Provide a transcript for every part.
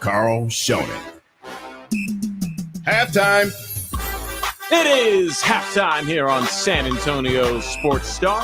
Carl Schoening. Halftime. It is halftime here on San Antonio Sports Star.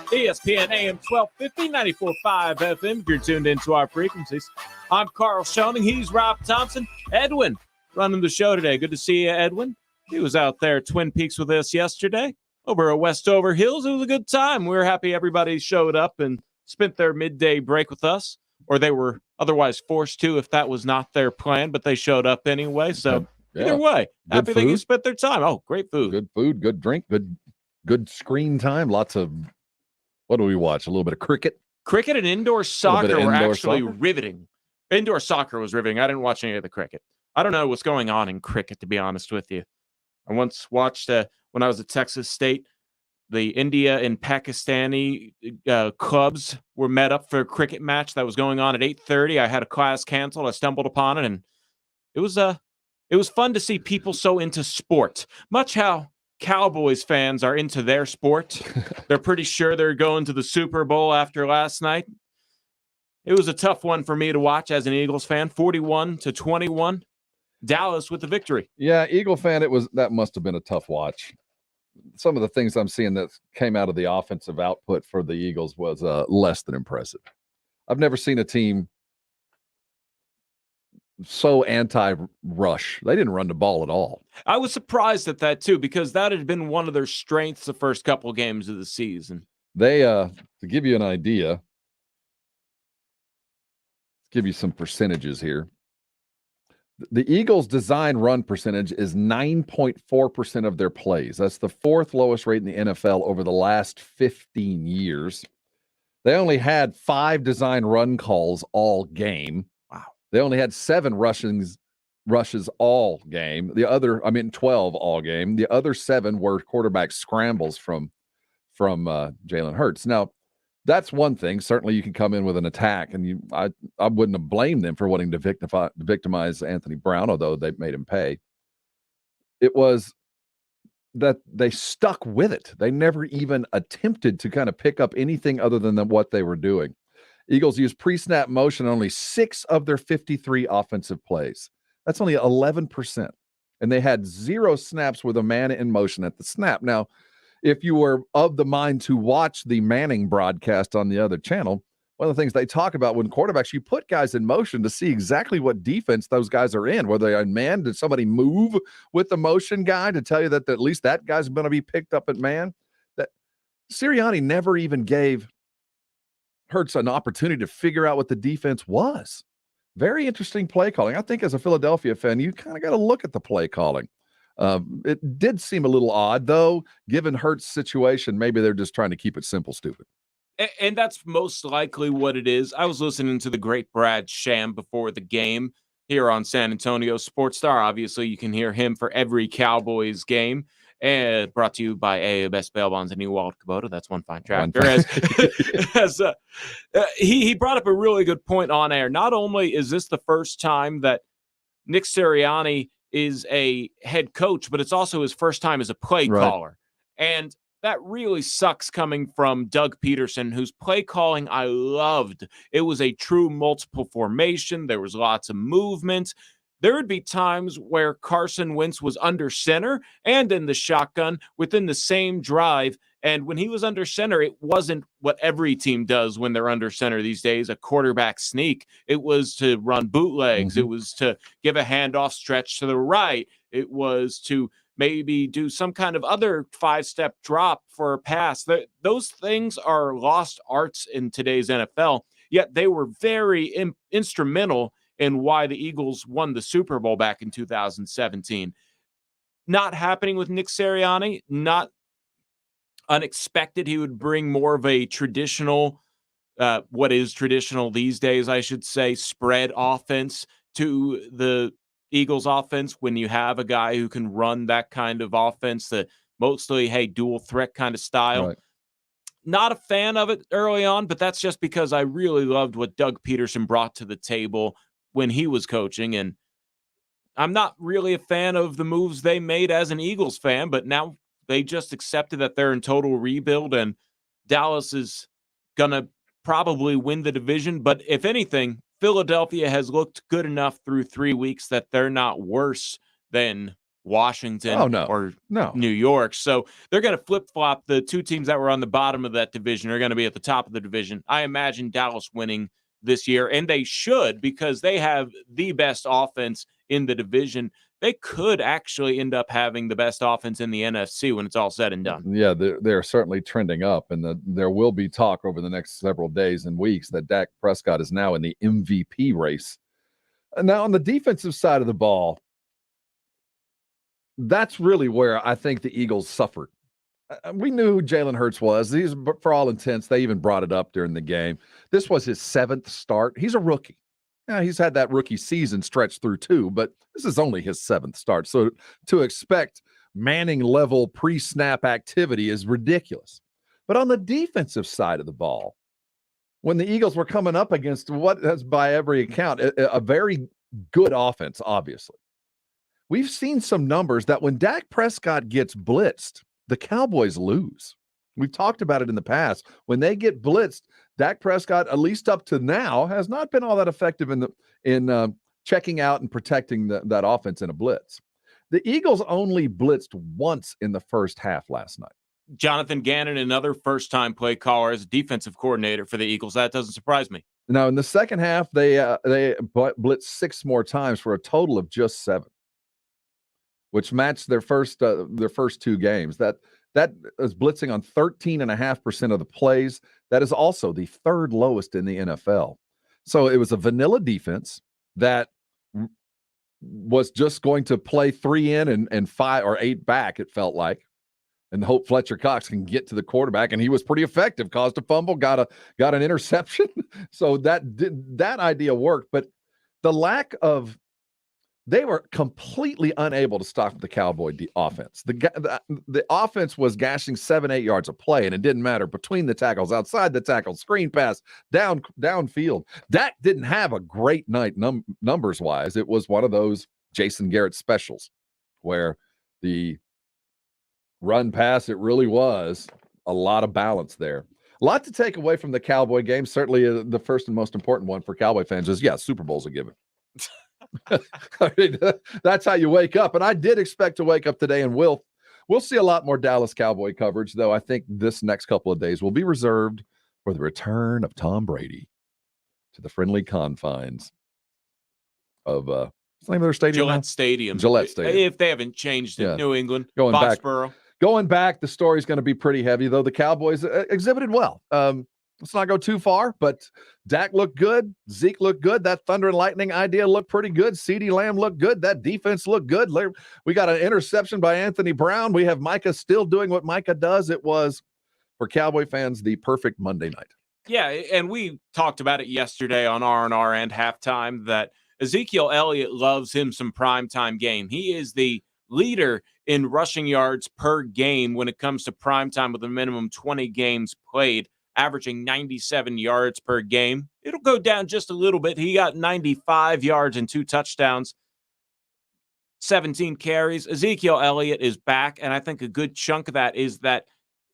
ESPN AM 1250, 94.5 FM. If you're tuned into our frequencies. I'm Carl Schoening. He's Rob Thompson. Edwin running the show today. Good to see you, Edwin. He was out there at Twin Peaks with us yesterday over at Westover Hills. It was a good time. We were happy everybody showed up and spent their midday break with us, or they were otherwise forced to if that was not their plan, but they showed up anyway. So either way, happy that you spent their time. Oh, great food. Good food, good drink, good screen time. Lots of, what do we watch? A little bit of cricket. Cricket and indoor soccer were actually riveting. Indoor soccer was riveting. I didn't watch any of the cricket. I don't know what's going on in cricket, to be honest with you. I once watched, when I was at Texas State, the India and Pakistani clubs were met up for a cricket match that was going on at 8:30. I had a class canceled. I stumbled upon it, and it was fun to see people so into sport. Much how Cowboys fans are into their sport. They're pretty sure they're going to the Super Bowl after last night. It was a tough one for me to watch as an Eagles fan. 41-21. Dallas with the victory. Yeah, Eagle fan, that must have been a tough watch. Some of the things I'm seeing that came out of the offensive output for the Eagles was less than impressive. I've never seen a team so anti-rush. They didn't run the ball at all. I was surprised at that too, because that had been one of their strengths the first couple of games of the season. They, to give you an idea, give you some percentages here. The Eagles' design run percentage is 9.4% of their plays. That's the fourth lowest rate in the NFL over the last 15 years. They only had 5 design run calls all game. Wow. They only had 7 rushes all game. 12 all game. The other 7 were quarterback scrambles from Jalen Hurts. Now, that's one thing. Certainly, you can come in with an attack, and I wouldn't have blamed them for wanting to victimize Anthony Brown, although they made him pay. It was that they stuck with it. They never even attempted to kind of pick up anything other than what they were doing. Eagles used pre-snap motion on only 6 of their 53 offensive plays. That's only 11%. And they had 0 snaps with a man in motion at the snap. Now, if you were of the mind to watch the Manning broadcast on the other channel, one of the things they talk about when quarterbacks, you put guys in motion to see exactly what defense those guys are in. Whether they're in man, did somebody move with the motion guy to tell you that at least that guy's going to be picked up at man? That Sirianni never even gave Hurts an opportunity to figure out what the defense was. Very interesting play calling. I think as a Philadelphia fan, you kind of got to look at the play calling. It did seem a little odd, though, given Hurts' situation. Maybe they're just trying to keep it simple, stupid. And that's most likely what it is. I was listening to the great Brad Sham before the game here on San Antonio Sports Star. Obviously, you can hear him for every Cowboys game. And brought to you by AA Best Bail Bonds and Ewald Kubota. That's one fine tractor. He brought up a really good point on air. Not only is this the first time that Nick Sirianni is a head coach, but it's also his first time as a play caller. And that really sucks coming from Doug Peterson, whose play calling I loved. It was a true multiple formation. There was lots of movement. There would be times where Carson Wentz was under center and in the shotgun within the same drive. And when he was under center, it wasn't what every team does when they're under center these days, a quarterback sneak. It was to run bootlegs. Mm-hmm. It was to give a handoff stretch to the right. It was to maybe do some kind of other 5-step drop for a pass. Those things are lost arts in today's NFL, yet they were very instrumental in why the Eagles won the Super Bowl back in 2017. Not happening with Nick Sirianni, not unexpected. He would bring more of a traditional, what is traditional these days, I should say, spread offense to the Eagles offense when you have a guy who can run that kind of offense, that mostly, dual threat kind of style. Right. Not a fan of it early on, but that's just because I really loved what Doug Peterson brought to the table when he was coaching. And I'm not really a fan of the moves they made as an Eagles fan, but now they just accepted that they're in total rebuild and Dallas is going to probably win the division. But if anything, Philadelphia has looked good enough through 3 weeks that they're not worse than Washington or New York. So they're going to flip-flop. The two teams that were on the bottom of that division are going to be at the top of the division. I imagine Dallas winning this year, and they should, because they have the best offense in the division. They could actually end up having the best offense in the NFC when it's all said and done. Yeah, they're certainly trending up, and there will be talk over the next several days and weeks that Dak Prescott is now in the MVP race. And now on the defensive side of the ball, that's really where I think the Eagles suffered. We knew who Jalen Hurts was. For all intents, they even brought it up during the game. This was his 7th start. He's a rookie. Yeah, he's had that rookie season stretched through too, but this is only his 7th start. So to expect Manning-level pre-snap activity is ridiculous. But on the defensive side of the ball, when the Eagles were coming up against what has, by every account, a very good offense, obviously, we've seen some numbers that when Dak Prescott gets blitzed, the Cowboys lose. We've talked about it in the past. When they get blitzed, Dak Prescott, at least up to now, has not been all that effective in checking out and protecting that offense in a blitz. The Eagles only blitzed once in the first half last night. Jonathan Gannon, another first-time play caller as defensive coordinator for the Eagles. That doesn't surprise me. Now, in the second half, they blitzed 6 more times for a total of just 7, which matched their first 2 games. That is blitzing on 13.5% of the plays. That is also the 3rd lowest in the NFL. So it was a vanilla defense that was just going to play 3 in and 5 or 8 back, it felt like, and hope Fletcher Cox can get to the quarterback. And he was pretty effective, caused a fumble, got an interception. So that idea worked. But the lack of they were completely unable to stop the Cowboy offense. The offense was gashing 7-8 yards a play, and it didn't matter between the tackles, outside the tackle, screen pass, downfield. Dak didn't have a great night numbers-wise. It was one of those Jason Garrett specials where the run pass, it really was a lot of balance there. A lot to take away from the Cowboy game. Certainly the first and most important one for Cowboy fans is, Super Bowl's a given. I mean, that's how you wake up. And I did expect to wake up today, and we'll see a lot more Dallas Cowboy coverage, though I think this next couple of days will be reserved for the return of Tom Brady to the friendly confines of what's the name of their stadium? Gillette Stadium. If they haven't changed it, New England, Foxborough. Going back, the story's going to be pretty heavy, though. The Cowboys exhibited well. Let's not go too far, but Dak looked good. Zeke looked good. That thunder and lightning idea looked pretty good. CeeDee Lamb looked good. That defense looked good. We got an interception by Anthony Brown. We have Micah still doing what Micah does. It was, for Cowboy fans, the perfect Monday night. Yeah, and we talked about it yesterday on R&R and Halftime that Ezekiel Elliott loves him some primetime game. He is the leader in rushing yards per game when it comes to primetime with a minimum 20 games played, averaging 97 yards per game. It'll go down just a little bit. He got 95 yards and 2 touchdowns, 17 carries. Ezekiel Elliott is back, and I think a good chunk of that is that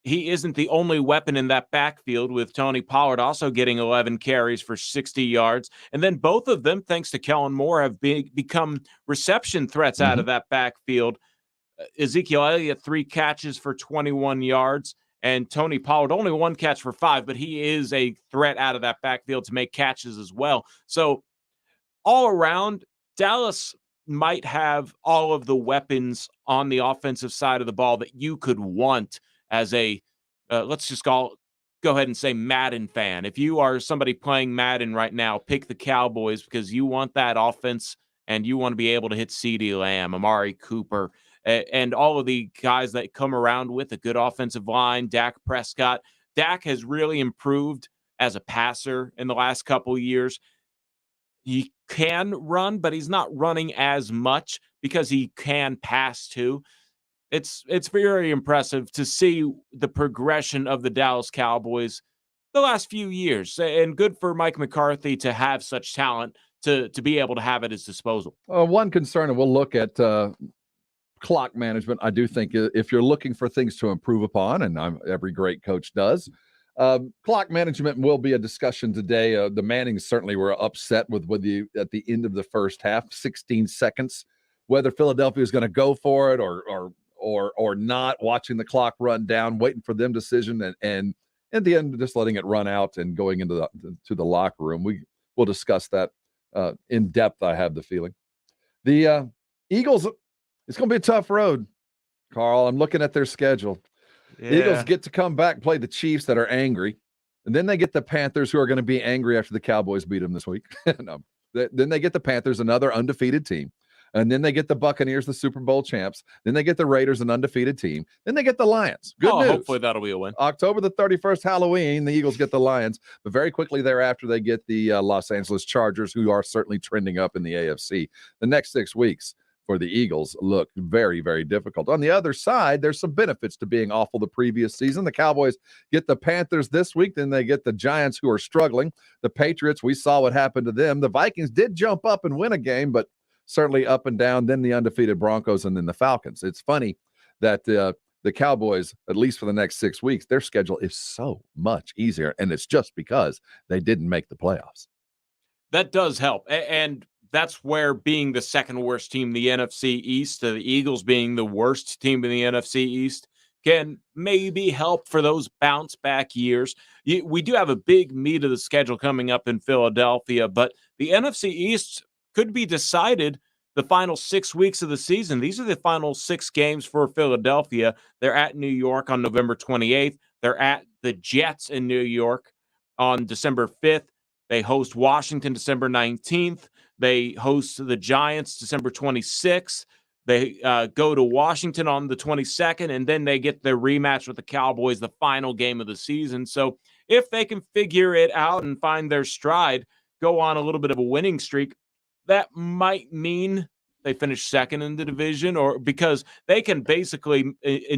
he isn't the only weapon in that backfield, with Tony Pollard also getting 11 carries for 60 yards. And then both of them, thanks to Kellen Moore, have become reception threats out of that backfield. Ezekiel Elliott, 3 catches for 21 yards. And Tony Pollard, only 1 catch for 5, but he is a threat out of that backfield to make catches as well. So all around, Dallas might have all of the weapons on the offensive side of the ball that you could want as a, let's just go ahead and say Madden fan. If you are somebody playing Madden right now, pick the Cowboys because you want that offense and you want to be able to hit CeeDee Lamb, Amari Cooper, and all of the guys that come around with a good offensive line. Dak Prescott. Dak has really improved as a passer in the last couple of years. He can run, but he's not running as much because he can pass too. It's very impressive to see the progression of the Dallas Cowboys the last few years, and good for Mike McCarthy to have such talent to be able to have at his disposal. One concern, and we'll look at clock management. I do think if you're looking for things to improve upon, and every great coach does, Clock management will be a discussion today. The Mannings certainly were upset with the at the end of the first half, 16 seconds, whether Philadelphia is going to go for it or not. Watching the clock run down, waiting for them decision, and at the end, just letting it run out and going into the locker room. We'll discuss that in depth. I have the feeling the Eagles. It's going to be a tough road, Carl. I'm looking at their schedule. Yeah. Eagles get to come back, play the Chiefs that are angry, and then they get the Panthers who are going to be angry after the Cowboys beat them this week. No. Then they get the Panthers, another undefeated team. And then they get the Buccaneers, the Super Bowl champs. Then they get the Raiders, an undefeated team. Then they get the Lions. Good news. Hopefully that'll be a win. October the 31st, Halloween, the Eagles get the Lions. But very quickly thereafter, they get the Los Angeles Chargers, who are certainly trending up in the AFC. The next 6 weeks for the Eagles look very, very difficult. On the other side, there's some benefits to being awful the previous season. The Cowboys get the Panthers this week, then they get the Giants, who are struggling. The Patriots, we saw what happened to them. The Vikings did jump up and win a game, but certainly up and down. Then the undefeated Broncos, and then the Falcons. It's funny that the Cowboys, at least for the next 6 weeks, their schedule is so much easier, and it's just because they didn't make the playoffs. That does help, and that's where being the second worst team in the NFC East, the Eagles being the worst team in the NFC East, can maybe help for those bounce back years. We do have a big meat of the schedule coming up in Philadelphia, but the NFC East could be decided the final 6 weeks of the season. These are the final 6 games for Philadelphia. They're at New York on November 28th. They're at the Jets in New York on December 5th. They host Washington December 19th. They host the Giants December 26th. They go to Washington on the 22nd, and then they get their rematch with the Cowboys, the final game of the season. So if they can figure it out and find their stride, go on a little bit of a winning streak, that might mean they finish second in the division, or because they can basically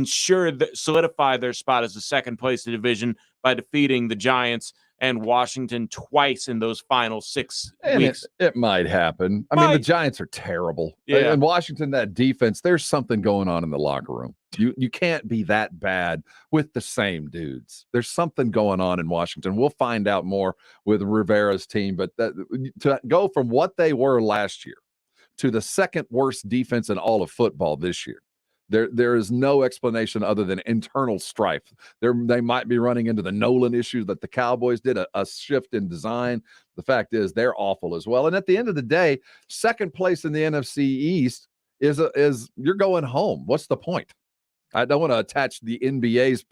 solidify their spot as the second place in the division by defeating the Giants and Washington twice in those final 6 weeks. It might happen. I mean, the Giants are terrible. Yeah. And Washington, that defense, there's something going on in the locker room. You can't be that bad with the same dudes. There's something going on in Washington. We'll find out more with Rivera's team, but to go from what they were last year to the second worst defense in all of football this year, there is no explanation other than internal strife. They might be running into the Nolan issue that the Cowboys did, a shift in design. The fact is they're awful as well. And at the end of the day, second place in the NFC East is you're going home. What's the point? I don't want to attach the NBA's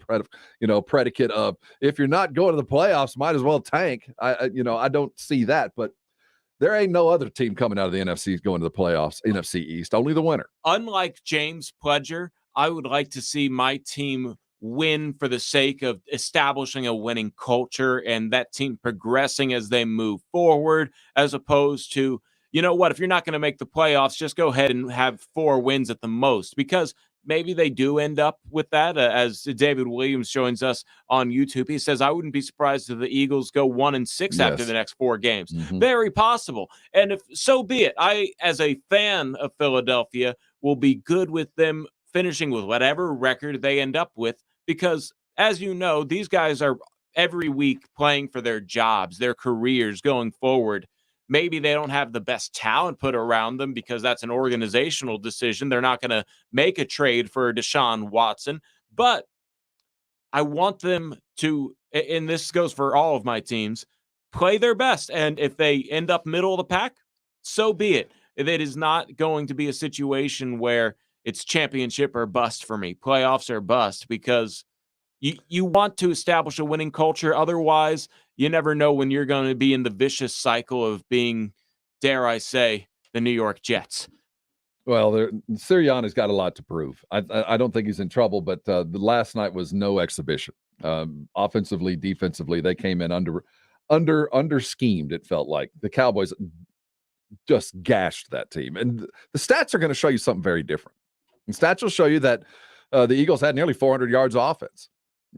predicate of if you're not going to the playoffs, might as well tank. I don't see that, but there ain't no other team coming out of the NFC going to the playoffs, NFC East, only the winner. Unlike James Pledger, I would like to see my team win for the sake of establishing a winning culture and that team progressing as they move forward, as opposed to, you know what, if you're not going to make the playoffs, just go ahead and have 4 wins at the most, because maybe they do end up with that. As David Williams joins us on YouTube, he says, I wouldn't be surprised if the Eagles go 1-6 after the next 4 games. Mm-hmm. Very possible. And if so be it, I, as a fan of Philadelphia, will be good with them finishing with whatever record they end up with, because as you know, these guys are every week playing for their jobs, their careers going forward. Maybe they don't have the best talent put around them because that's an organizational decision. They're not going to make a trade for Deshaun Watson. But I want them to, and this goes for all of my teams, play their best. And if they end up middle of the pack, so be it. It is not going to be a situation where it's championship or bust for me. Playoffs or bust, because you want to establish a winning culture. Otherwise, you never know when you're going to be in the vicious cycle of being, dare I say, the New York Jets. Well, Sirianni's got a lot to prove. I don't think he's in trouble, but the last night was no exhibition. Offensively, defensively, they came in under schemed. It felt like the Cowboys just gashed that team, and the stats are going to show you something very different. The stats will show you that the Eagles had nearly 400 yards of offense.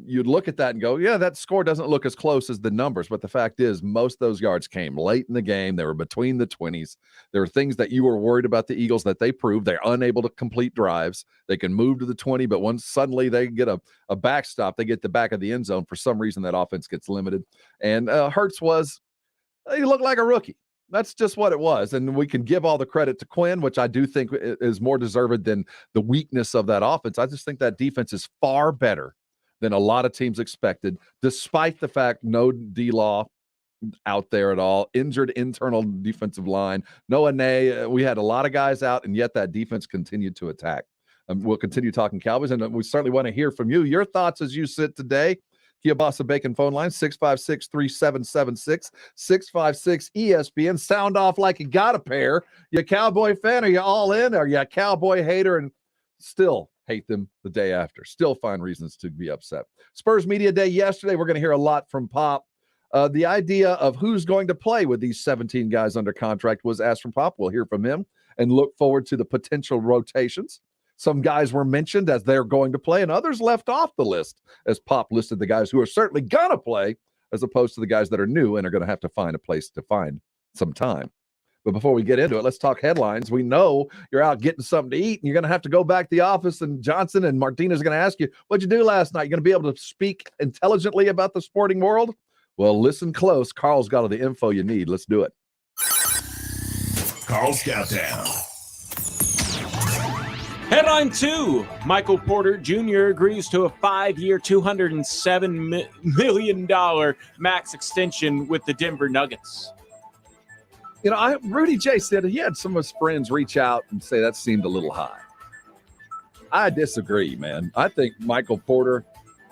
you'd look at that and go, yeah, that score doesn't look as close as the numbers. But the fact is, most of those yards came late in the game. They were between the 20s. There are things that you were worried about the Eagles that they proved. They're unable to complete drives. They can move to the 20, but once suddenly they get a backstop, they get the back of the end zone. For some reason, that offense gets limited. And Hurts he looked like a rookie. That's just what it was. And we can give all the credit to Quinn, which I do think is more deserved than the weakness of that offense. I just think that defense is far better than a lot of teams expected, despite the fact no D-Law out there at all, injured internal defensive line, no Ane. We had a lot of guys out, and yet that defense continued to attack. We'll continue talking Cowboys, and we certainly want to hear from you. Your thoughts as you sit today. Kielbasa Bacon phone line, 656-3776, 656-ESPN. Sound off like you got a pair. You a Cowboy fan? Are you all in? Are you a Cowboy hater and still hate them the day after? Still find reasons to be upset. Spurs Media Day yesterday. We're going to hear a lot from Pop. The idea of who's going to play with these 17 guys under contract was asked from Pop. We'll hear from him and look forward to the potential rotations. Some guys were mentioned as they're going to play, and others left off the list as Pop listed the guys who are certainly going to play, as opposed to the guys that are new and are going to have to find a place to find some time. But before we get into it, let's talk headlines. We know you're out getting something to eat, and you're going to have to go back to the office, and Johnson and Martinez are going to ask you, what'd you do last night? You're going to be able to speak intelligently about the sporting world? Well, listen close. Carl's got all the info you need. Let's do it. Carl's Countdown. Headline 2, Michael Porter Jr. agrees to a 5-year, $207 million max extension with the Denver Nuggets. You know, Rudy J said he had some of his friends reach out and say that seemed a little high. I disagree, man. I think Michael Porter,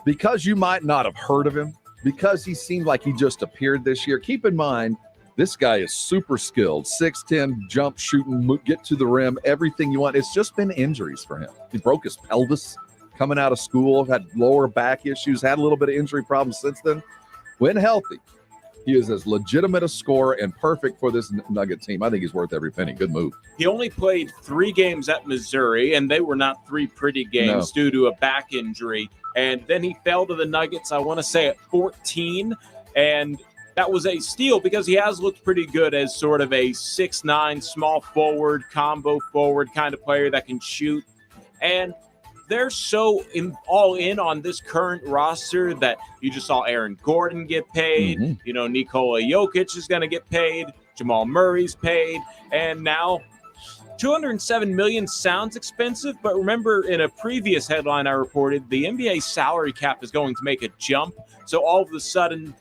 because you might not have heard of him, because he seemed like he just appeared this year, keep in mind, this guy is super skilled, 6'10", jump, shooting, get to the rim, everything you want. It's just been injuries for him. He broke his pelvis coming out of school, had lower back issues, had a little bit of injury problems since then. When healthy, he is as legitimate a scorer and perfect for this Nugget team. I think he's worth every penny. Good move. He only played 3 games at Missouri, and they were not 3 pretty games due to a back injury. And then he fell to the Nuggets, I want to say, at 14, and that was a steal because he has looked pretty good as sort of a 6'9", small forward, combo forward kind of player that can shoot. And they're so all in on this current roster that you just saw Aaron Gordon get paid. Mm-hmm. You know, Nikola Jokic is going to get paid. Jamal Murray's paid. And now $207 million sounds expensive, but remember in a previous headline I reported, the NBA salary cap is going to make a jump. So all of a sudden,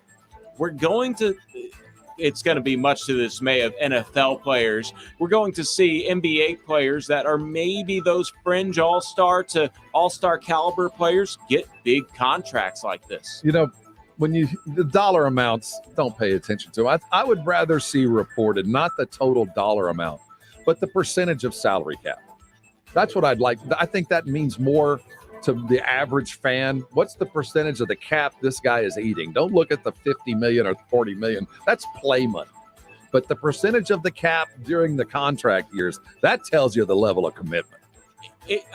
it's going to be much to the dismay of NFL players. We're going to see NBA players that are maybe those fringe all-star to all-star caliber players get big contracts like this. You know, the dollar amounts, don't pay attention to. I would rather see reported, not the total dollar amount, but the percentage of salary cap. That's what I'd like. I think that means more to the average fan. What's the percentage of the cap this guy is eating? Don't look at the 50 million or 40 million. That's play money. But the percentage of the cap during the contract years, that tells you the level of commitment.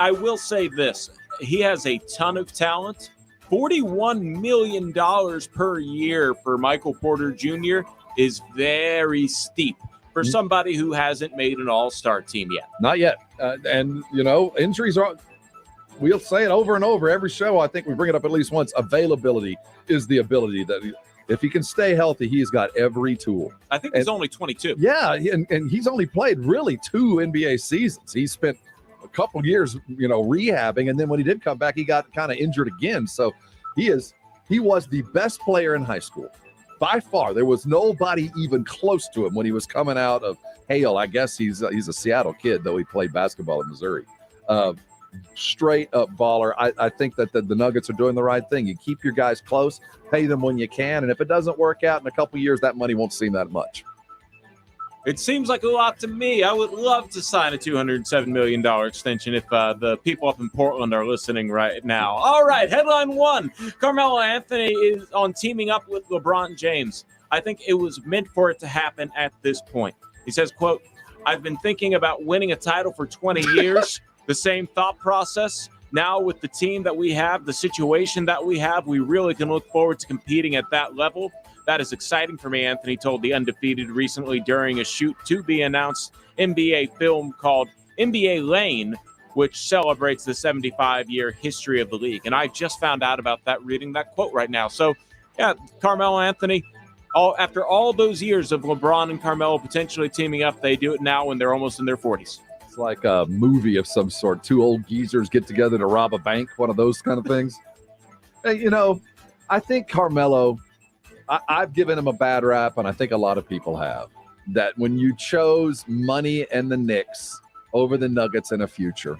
I will say this. He has a ton of talent. $41 million per year for Michael Porter Jr. is very steep for somebody who hasn't made an all-star team yet. Not yet. And, you know, injuries are... We'll say it over and over every show. I think we bring it up at least once. Availability is the ability that if he can stay healthy, he's got every tool. I think he's only 22. Yeah, and he's only played really 2 NBA seasons. He spent a couple years, you know, rehabbing, and then when he did come back, he got kind of injured again. So he was the best player in high school. By far, there was nobody even close to him when he was coming out of Hale. I guess he's a Seattle kid, though he played basketball in Missouri. Straight up baller. I think that the Nuggets are doing the right thing. You keep your guys close, pay them when you can, and if it doesn't work out in a couple years, that money won't seem that much. It seems like a lot to me. I would love to sign a $207 million extension if the people up in Portland are listening right now. All right, headline 1. Carmelo Anthony is on teaming up with LeBron James. I think it was meant for it to happen at this point. He says, quote, I've been thinking about winning a title for 20 years. The same thought process. now with the team that we have, the situation that we have, we really can look forward to competing at that level. That is exciting for me, Anthony told The Undefeated recently during a shoot to be announced NBA film called NBA Lane, which celebrates the 75-year history of the league. And I just found out about that reading that quote right now. So, yeah, Carmelo Anthony, after all those years of LeBron and Carmelo potentially teaming up, they do it now when they're almost in their 40s. It's like a movie of some sort. Two old geezers get together to rob a bank, one of those kind of things. Hey, I think Carmelo, I've given him a bad rap, and I think a lot of people have, that when you chose money and the Knicks over the Nuggets in a future,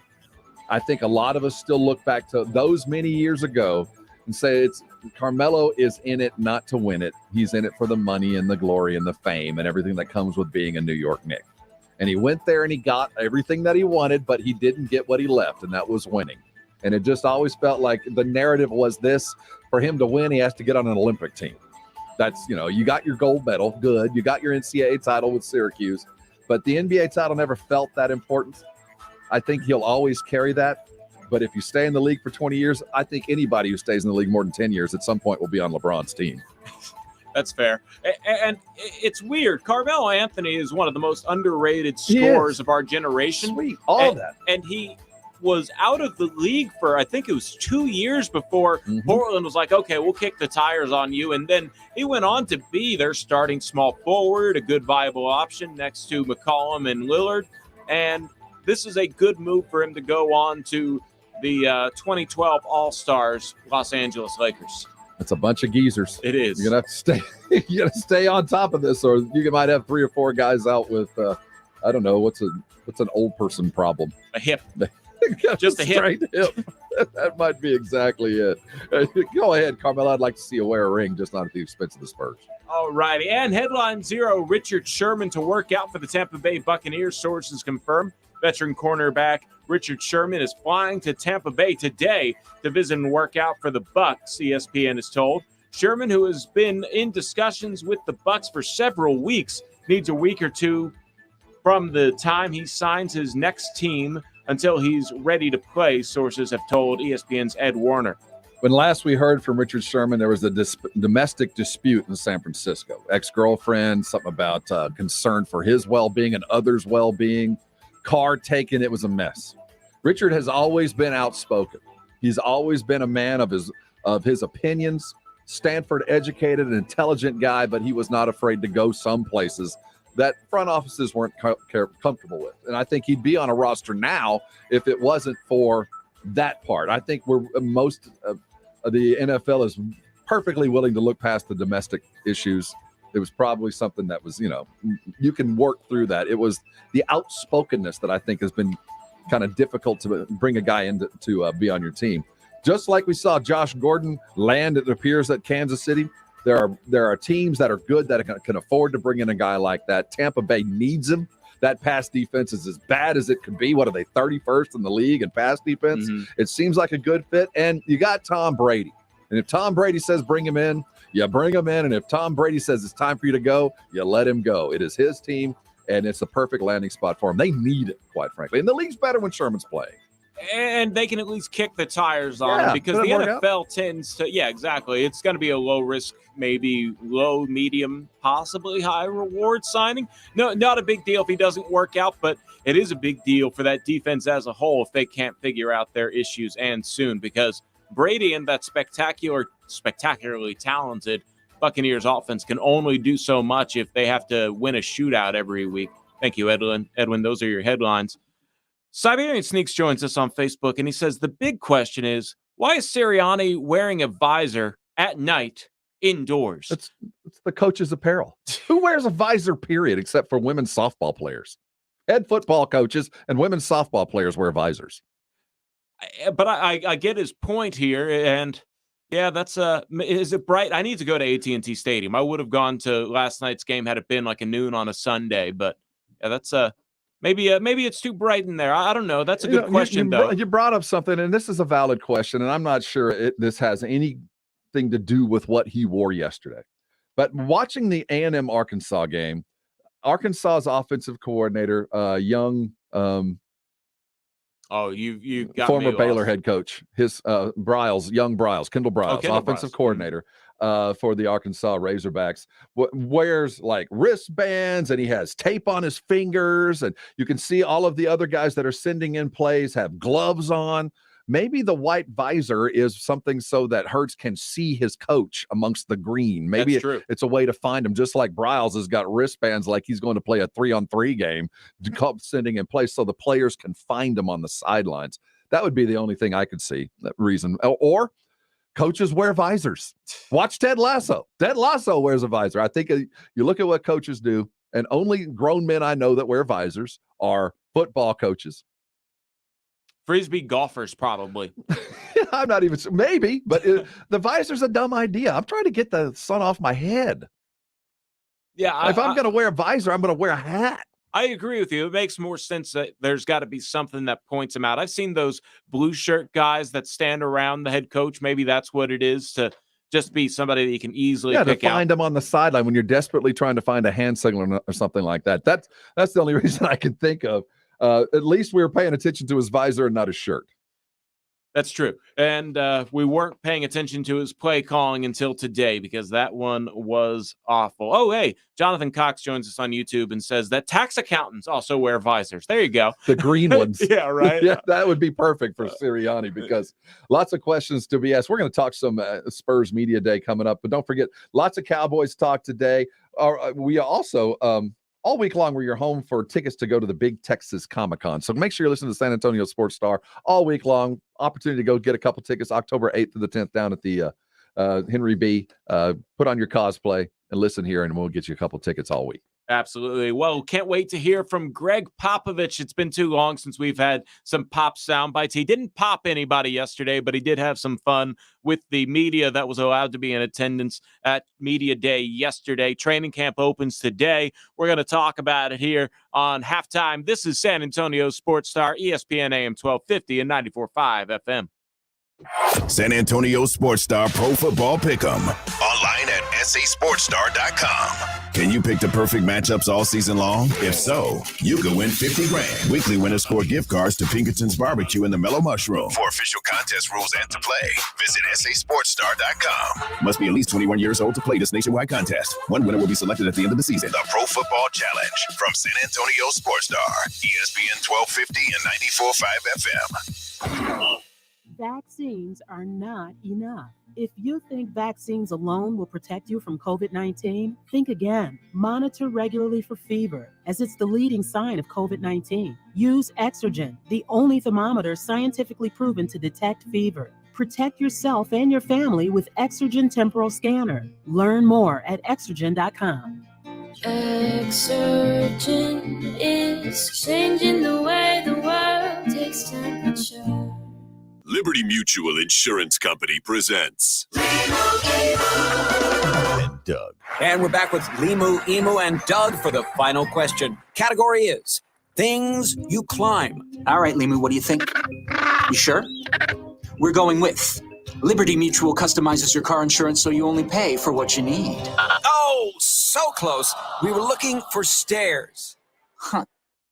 I think a lot of us still look back to those many years ago and say Carmelo is in it not to win it. He's in it for the money and the glory and the fame and everything that comes with being a New York Knick. And he went there and he got everything that he wanted, but he didn't get what he left, and that was winning. And it just always felt like the narrative was this: for him to win, he has to get on an Olympic team. That's, you got your gold medal, good. You got your NCAA title with Syracuse, but the NBA title never felt that important. I think he'll always carry that. But if you stay in the league for 20 years, I think anybody who stays in the league more than 10 years at some point will be on LeBron's team. That's fair. And it's weird. Carmelo Anthony is one of the most underrated scorers of our generation. Sweet. All that. And he was out of the league for, I think it was 2 years before Portland was like, okay, we'll kick the tires on you. And then he went on to be their starting small forward, a good viable option next to McCollum and Lillard. And this is a good move for him to go on to the 2012 All-Stars Los Angeles Lakers. It's a bunch of geezers. It is. You're gonna have to stay. You gotta stay on top of this, or you might have 3 or 4 guys out with I don't know what's an old person problem. A hip. Just a hip. That might be exactly it. Go ahead, Carmelo. I'd like to see you wear a ring, just not at the expense of the Spurs. All righty. And headline 0, Richard Sherman to work out for the Tampa Bay Buccaneers. Sources confirm. Veteran cornerback Richard Sherman is flying to Tampa Bay today to visit and work out for the Bucs, ESPN is told. Sherman, who has been in discussions with the Bucs for several weeks, needs a week or two from the time he signs his next team until he's ready to play, sources have told ESPN's Ed Warner. When last we heard from Richard Sherman, there was a domestic dispute in San Francisco. Ex-girlfriend, something about concern for his well-being and others' well-being. Car taken, it was a mess. Richard has always been outspoken. He's always been a man of his opinions. Stanford educated, an intelligent guy, but he was not afraid to go some places that front offices weren't comfortable with. And I think he'd be on a roster now if it wasn't for that part. I think most of the NFL is perfectly willing to look past the domestic issues. It was probably something that was, you can work through that. It was the outspokenness that I think has been kind of difficult to bring a guy in to be on your team. Just like we saw Josh Gordon land, it appears, at Kansas City. There are teams that are good that can afford to bring in a guy like that. Tampa Bay needs him. That pass defense is as bad as it could be. What are they, 31st in the league in pass defense? It seems like a good fit. And you got Tom Brady. And if Tom Brady says bring him in, you bring him in. And if Tom Brady says it's time for you to go, you let him go. It is his team, and it's the perfect landing spot for him. They need it, quite frankly. And the league's better when Sherman's playing. And they can at least kick the tires on him because the NFL tends to, exactly. It's going to be a low risk, maybe low, medium, possibly high reward signing. No, not a big deal if he doesn't work out, but it is a big deal for that defense as a whole if they can't figure out their issues, and soon, because Brady and that spectacularly talented Buccaneers offense can only do so much if they have to win a shootout every week. Thank you, Edwin. Those are your headlines. Siberian Sneaks joins us on Facebook, and he says, the big question is, why is Sirianni wearing a visor at night indoors? It's the coach's apparel. Who wears a visor, period, except for women's softball players? Head football coaches and women's softball players wear visors. But I get his point here, and that's is it bright? I need to go to AT&T Stadium. I would have gone to last night's game had it been like a noon on a Sunday, but that's maybe it's too bright in there. I don't know. That's a good question, though. You brought up something, and this is a valid question, and I'm not sure this has anything to do with what he wore yesterday. But watching the A&M Arkansas game, Arkansas's offensive coordinator, young Oh, you got former me Baylor lost. head coach. His Kendall Briles, Kendall offensive Briles. coordinator for the Arkansas Razorbacks. Wears like wristbands, and he has tape on his fingers, and you can see all of the other guys that are sending in plays have gloves on. Maybe the white visor is something so that Hurts can see his coach amongst the green. Maybe it's a way to find him, just like Briles has got wristbands like he's going to play a 3-on-3 game, sending in plays so the players can find him on the sidelines. That would be the only thing I could see, that reason. Or coaches wear visors. Watch Ted Lasso. Ted Lasso wears a visor. I think you look at what coaches do, and only grown men I know that wear visors are football coaches. Frisbee golfers, probably. I'm not even, maybe, but the visor's a dumb idea. I'm trying to get the sun off my head. Yeah. If I'm going to wear a visor, I'm going to wear a hat. I agree with you. It makes more sense that there's got to be something that points him out. I've seen those blue shirt guys that stand around the head coach. Maybe that's what it is, to just be somebody that you can easily pick to find out. him on the sideline when you're desperately trying to find a hand signal or something like that. That's the only reason I can think of. At least we were paying attention to his visor and not his shirt. That's true. And we weren't paying attention to his play calling until today, because that one was awful. Oh, hey, Jonathan Cox joins us on YouTube and says that tax accountants also wear visors. There you go. The green ones. Yeah, right. Yeah, that would be perfect for Sirianni, because lots of questions to be asked. We're going to talk some Spurs Media Day coming up, but don't forget, lots of Cowboys talk today. We also... all week long, we're home for tickets to go to the Big Texas Comic-Con. So make sure you're listening to San Antonio Sports Star all week long. Opportunity to go get a couple tickets October 8th to the 10th down at the Henry B. Put on your cosplay and listen here, and we'll get you a couple tickets all week. Absolutely. Well, can't wait to hear from Greg Popovich. It's been too long since we've had some pop sound bites. He didn't pop anybody yesterday, but he did have some fun with the media that was allowed to be in attendance at Media Day yesterday. Training camp opens today. We're going to talk about it here on Halftime. This is San Antonio Sports Star, ESPN AM 1250 and 94.5 FM. San Antonio Sports Star Pro Football Pick'em. Online at sasportsstar.com. Can you pick the perfect matchups all season long? If so, you could win $50,000. Weekly winners score gift cards to Pinkerton's Barbecue and the Mellow Mushroom. For official contest rules and to play, visit sasportsstar.com. Must be at least 21 years old to play this nationwide contest. One winner will be selected at the end of the season. The Pro Football Challenge from San Antonio Sports Star, ESPN 1250 and 94.5 FM. Vaccines are not enough. If you think vaccines alone will protect you from COVID-19, think again. Monitor regularly for fever, as it's the leading sign of COVID-19. Use Exergen, the only thermometer scientifically proven to detect fever. Protect yourself and your family with Exergen Temporal Scanner. Learn more at Exergen.com. Exergen is changing the way the world takes temperature. Liberty Mutual Insurance Company presents And Doug. And we're back with Limu, Emu, and Doug for the final question. Category is things you climb. All right, Limu, what do you think? You sure? We're going with Liberty Mutual customizes your car insurance so you only pay for what you need. Oh, so close. We were looking for stairs. Huh.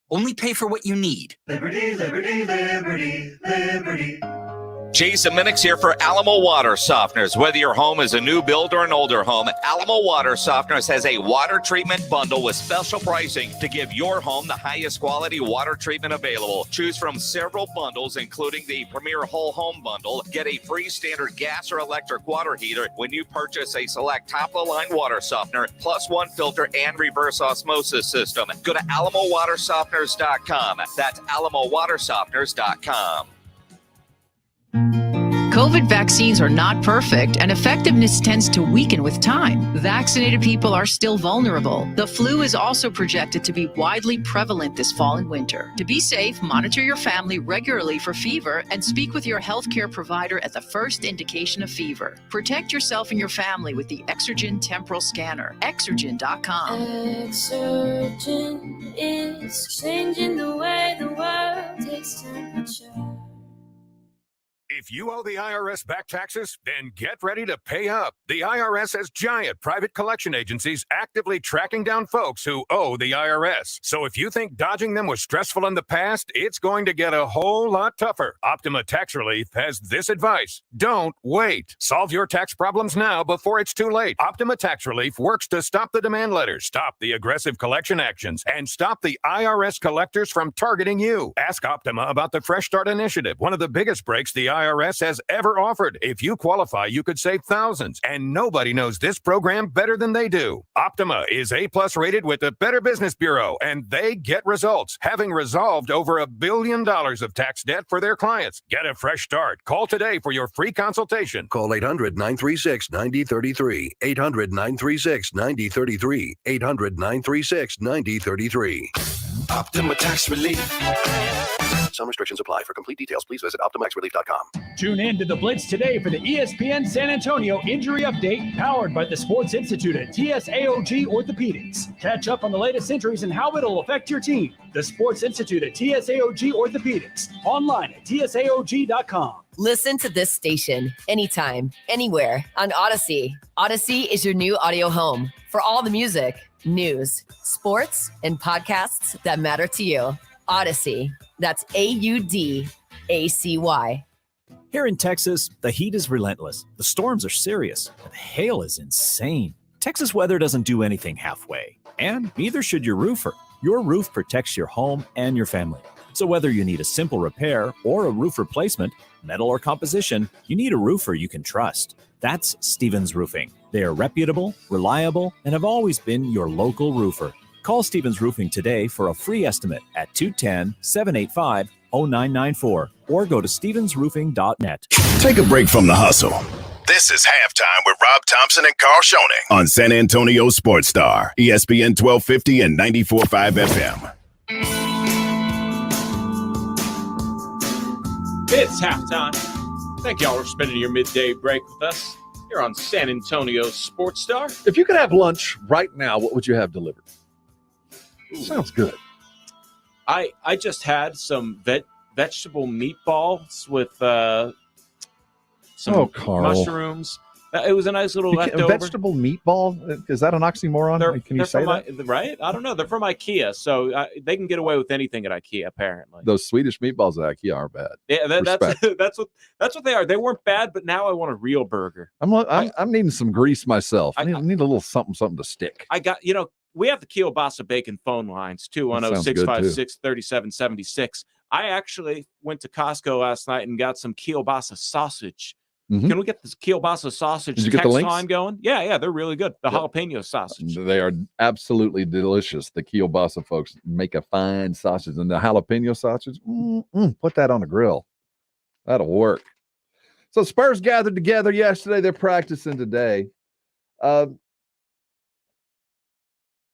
Only pay for what you need. Liberty, liberty, liberty, liberty. Jason Minix here for Alamo Water Softeners. Whether your home is a new build or an older home, Alamo Water Softeners has a water treatment bundle with special pricing to give your home the highest quality water treatment available. Choose from several bundles, including the Premier Whole Home Bundle. Get a free standard gas or electric water heater when you purchase a select top-of-the-line water softener, plus one filter and reverse osmosis system. Go to AlamoWaterSofteners.com. That's AlamoWaterSofteners.com. COVID vaccines are not perfect, and effectiveness tends to weaken with time. Vaccinated people are still vulnerable. The flu is also projected to be widely prevalent this fall and winter. To be safe, monitor your family regularly for fever and speak with your healthcare provider at the first indication of fever. Protect yourself and your family with the Exergen Temporal Scanner. Exergen.com. Exergen is changing the way the world takes temperature. If you owe the IRS back taxes, then get ready to pay up. The IRS has giant private collection agencies actively tracking down folks who owe the IRS. So if you think dodging them was stressful in the past, it's going to get a whole lot tougher. Optima Tax Relief has this advice. Don't wait. Solve your tax problems now before it's too late. Optima Tax Relief works to stop the demand letters, stop the aggressive collection actions, and stop the IRS collectors from targeting you. Ask Optima about the Fresh Start Initiative, one of the biggest breaks the IRS has ever offered. If you qualify, you could save thousands, and nobody knows this program better than they do. Optima is A+ rated with the Better Business Bureau, and they get results, having resolved over $1 billion of tax debt for their clients. Get a fresh start. Call today for your free consultation. Call 800-936-9033. 800-936-9033. 800-936-9033. Optima Tax Relief. Some restrictions apply. For complete details, please visit OptimaxRelief.com. Tune in to The Blitz today for the ESPN San Antonio Injury Update, powered by the Sports Institute at TSAOG Orthopedics. Catch up on the latest injuries and how it'll affect your team. The Sports Institute at TSAOG Orthopedics. Online at TSAOG.com. Listen to this station anytime, anywhere on Odyssey. Odyssey is your new audio home for all the music, news, sports, and podcasts that matter to you. Odyssey. That's AUDACY. Here in Texas, the heat is relentless. The storms are serious. And the hail is insane. Texas weather doesn't do anything halfway. And neither should your roofer. Your roof protects your home and your family. So whether you need a simple repair or a roof replacement, metal or composition, you need a roofer you can trust. That's Stevens Roofing. They are reputable, reliable, and have always been your local roofer. Call Stevens Roofing today for a free estimate at 210-785-0994 or go to stevensroofing.net. Take a break from the hustle. This is Halftime with Rob Thompson and Carl Schoening on San Antonio Sports Star, ESPN 1250 and 94.5 FM. It's halftime. Thank y'all for spending your midday break with us here on San Antonio Sports Star. If you could have lunch right now, what would you have delivered? Sounds good. I just had some vegetable meatballs with some mushrooms. It was a nice little leftover. Vegetable meatball? Is that an oxymoron? Can you say that? Right? I don't know. They're from IKEA, so they can get away with anything at IKEA, apparently. Those Swedish meatballs at IKEA are bad. Yeah, that's what they are. They weren't bad, but now I want a real burger. I'm needing some grease myself. I need a little something to stick. I got, we have the Kielbasa Bacon phone lines, 210-656-3776. I actually went to Costco last night and got some Kielbasa sausage. Mm-hmm. Can we get this Kielbasa sausage text line going? Yeah, they're really good. The jalapeno sausage. They are absolutely delicious. The Kielbasa folks make a fine sausage. And the jalapeno sausage, put that on the grill. That'll work. So Spurs gathered together yesterday. They're practicing today.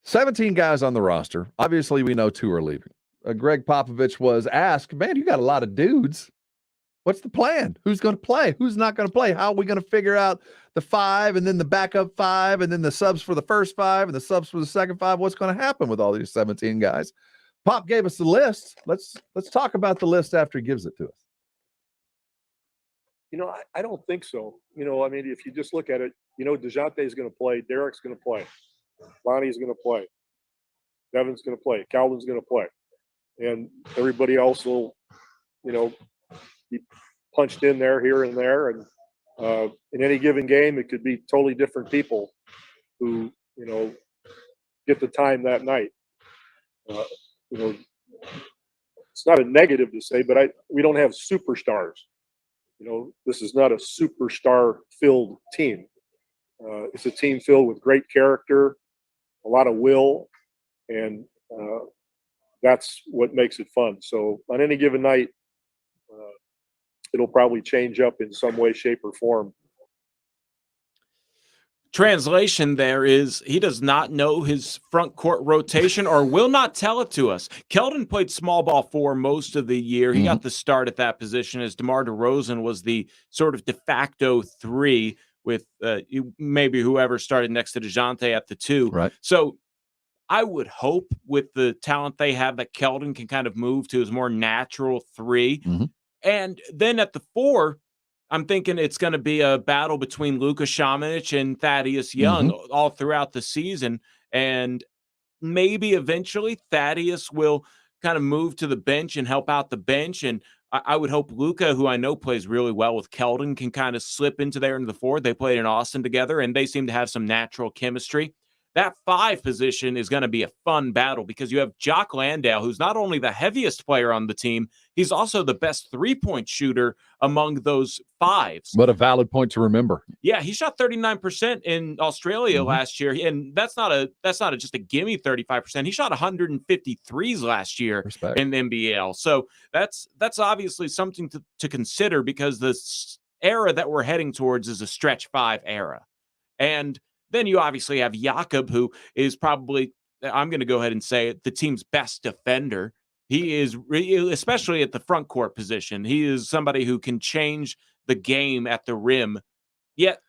17 guys on the roster. Obviously, we know 2 are leaving. Greg Popovich was asked, man, you got a lot of dudes. What's the plan? Who's going to play? Who's not going to play? How are we going to figure out the 5 and then the backup 5 and then the subs for the first 5 and the subs for the second 5? What's going to happen with all these 17 guys? Pop gave us the list. Let's talk about the list after he gives it to us. I don't think so. If you just look at it, DeJounte is going to play. Derek's going to play. Lonnie's going to play. Devin's going to play. Calvin's going to play. And everybody else will, be punched in there, here and there. And in any given game, it could be totally different people who, get the time that night. It's not a negative to say, but we don't have superstars. This is not a superstar-filled team. It's a team filled with great character, a lot of will, and that's what makes it fun. So on any given night, it'll probably change up in some way, shape, or form. Translation there is he does not know his front court rotation or will not tell it to us. Keldon played small ball 4 most of the year. He got the start at that position as DeMar DeRozan was the sort of de facto 3 with maybe whoever started next to DeJounte at the 2. Right. So I would hope with the talent they have that Keldon can kind of move to his more natural 3. Mm-hmm. And then at the 4, I'm thinking it's going to be a battle between Luka Šamanić and Thaddeus Young all throughout the season. And maybe eventually Thaddeus will kind of move to the bench and help out the bench. And I would hope Luka, who I know plays really well with Keldon, can kind of slip into there into the 4. They played in Austin together, and they seem to have some natural chemistry. That 5 position is going to be a fun battle because you have Jock Landale, who's not only the heaviest player on the team, he's also the best three-point shooter among those 5s. What a valid point to remember. Yeah, he shot 39% in Australia last year, and that's not just a gimme 35%. He shot 153s last year in the NBL. So that's obviously something to consider because this era that we're heading towards is a stretch 5 era. And then you obviously have Jakob, who is probably, I'm going to go ahead and say it, the team's best defender. He is, especially at the front court position, he is somebody who can change the game at the rim. Yet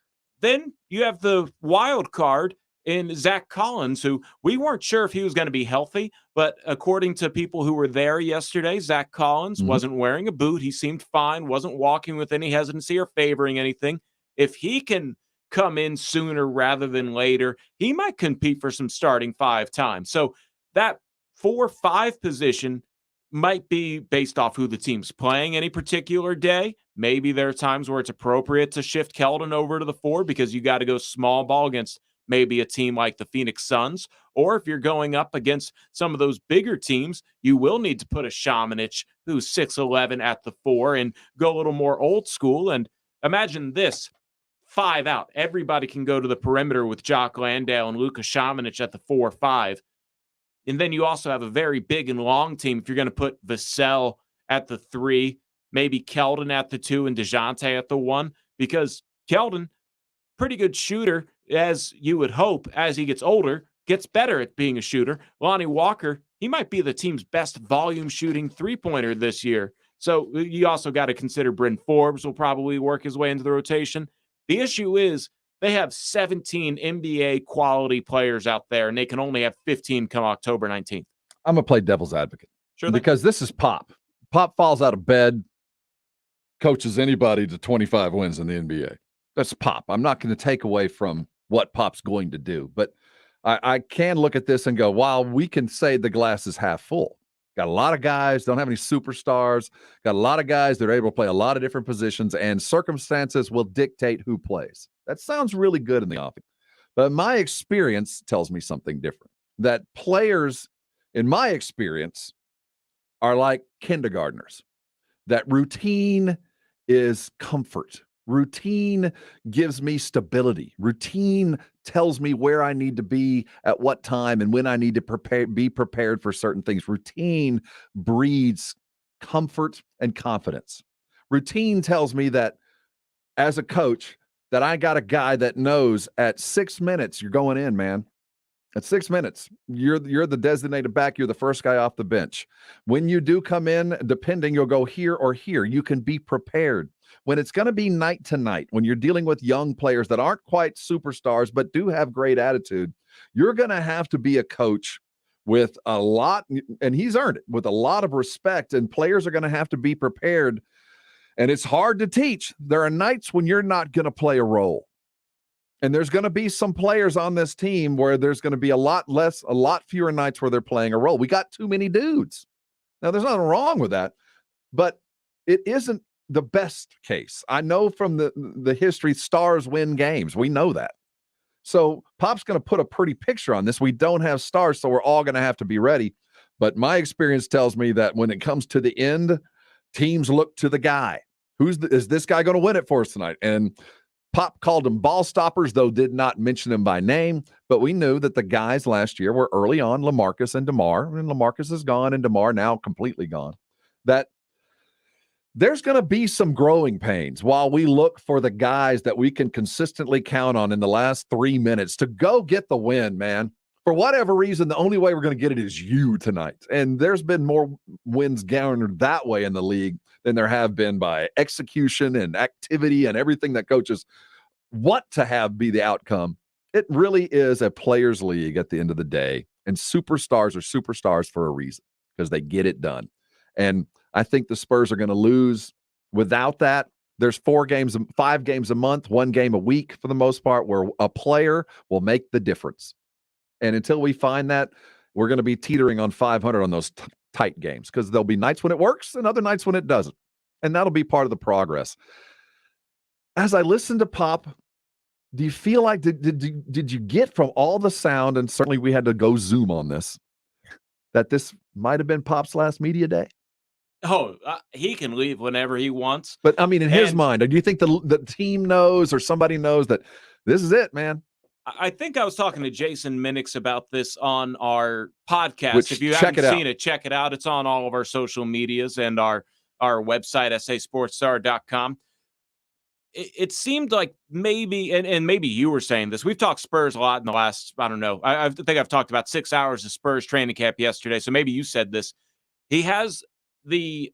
then you have the wild card in Zach Collins, who we weren't sure if he was going to be healthy, but according to people who were there yesterday, Zach Collins wasn't wearing a boot. He seemed fine, wasn't walking with any hesitancy or favoring anything. If he can come in sooner rather than later, he might compete for some starting 5 time. So that 4-5 position might be based off who the team's playing any particular day. Maybe there are times where it's appropriate to shift Keldon over to the 4 because you got to go small ball against maybe a team like the Phoenix Suns. Or if you're going up against some of those bigger teams, you will need to put a Šamanić who's 6'11" at the 4 and go a little more old school. And imagine this, 5 out. Everybody can go to the perimeter with Jock Landale and Luka Šamanić at the 4-5. And then you also have a very big and long team. If you're going to put Vassell at the 3, maybe Keldon at the 2 and DeJounte at the 1, because Keldon, pretty good shooter, as you would hope, as he gets older, gets better at being a shooter. Lonnie Walker, he might be the team's best volume shooting 3-pointer this year. So you also got to consider Bryn Forbes will probably work his way into the rotation. The issue is they have 17 NBA quality players out there, and they can only have 15 come October 19th. I'm going to play devil's advocate. Sure. Because this is Pop. Pop falls out of bed, coaches anybody to 25 wins in the NBA. That's Pop. I'm not going to take away from what Pop's going to do, but I can look at this and go, while we can say the glass is half full, got a lot of guys, don't have any superstars, got a lot of guys that are able to play a lot of different positions, and circumstances will dictate who plays. That sounds really good in the offing. But my experience tells me something different. That players, in my experience, are like kindergartners. That routine is comfort. Routine gives me stability. Routine tells me where I need to be at what time and when I need to be prepared for certain things. Routine breeds comfort and confidence. Routine tells me that as a coach, that I got a guy that knows at 6 minutes you're going in, man. At 6 minutes, you're the designated back. You're the first guy off the bench. When you do come in, depending, you'll go here or here. You can be prepared. When it's going to be night to night, when you're dealing with young players that aren't quite superstars but do have great attitude, you're going to have to be a coach with a lot, and he's earned it, with a lot of respect, and players are going to have to be prepared. And it's hard to teach. There are nights when you're not going to play a role. And there's going to be some players on this team where there's going to be a lot fewer nights where they're playing a role. We got too many dudes. Now, there's nothing wrong with that, but it isn't the best case. I know from the history, stars win games. We know that. So Pop's going to put a pretty picture on this. We don't have stars, so we're all going to have to be ready. But my experience tells me that when it comes to the end, teams look to the guy. Is this guy going to win it for us tonight? And Pop called them ball stoppers, though did not mention them by name. But we knew that the guys last year were early on, LaMarcus and DeMar. And LaMarcus is gone and DeMar now completely gone. That there's going to be some growing pains while we look for the guys that we can consistently count on in the last 3 minutes to go get the win, man. For whatever reason, the only way we're going to get it is you tonight. And there's been more wins garnered that way in the league than there have been by execution and activity and everything that coaches want to have be the outcome. It really is a players' league at the end of the day. And superstars are superstars for a reason because they get it done. And I think the Spurs are going to lose without that. There's 5 games a month, 1 game a week for the most part, where a player will make the difference. And until we find that, we're going to be teetering on 500 on those tight games, because there'll be nights when it works and other nights when it doesn't. And that'll be part of the progress. As I listen to Pop, do you feel like, did you get from all the sound, and certainly we had to go Zoom on this, that this might have been Pop's last media day? Oh, he can leave whenever he wants. But I mean, in his mind, do you think the team knows, or somebody knows that this is it, man? I think I was talking to Jason Minix about this on our podcast. Which, if you haven't seen it, check it out. It's on all of our social medias and our website, sasportstar.com. It seemed like maybe, and maybe you were saying this, we've talked Spurs a lot in the last, I don't know, I think I've talked about 6 hours of Spurs training camp yesterday, so maybe you said this. He has the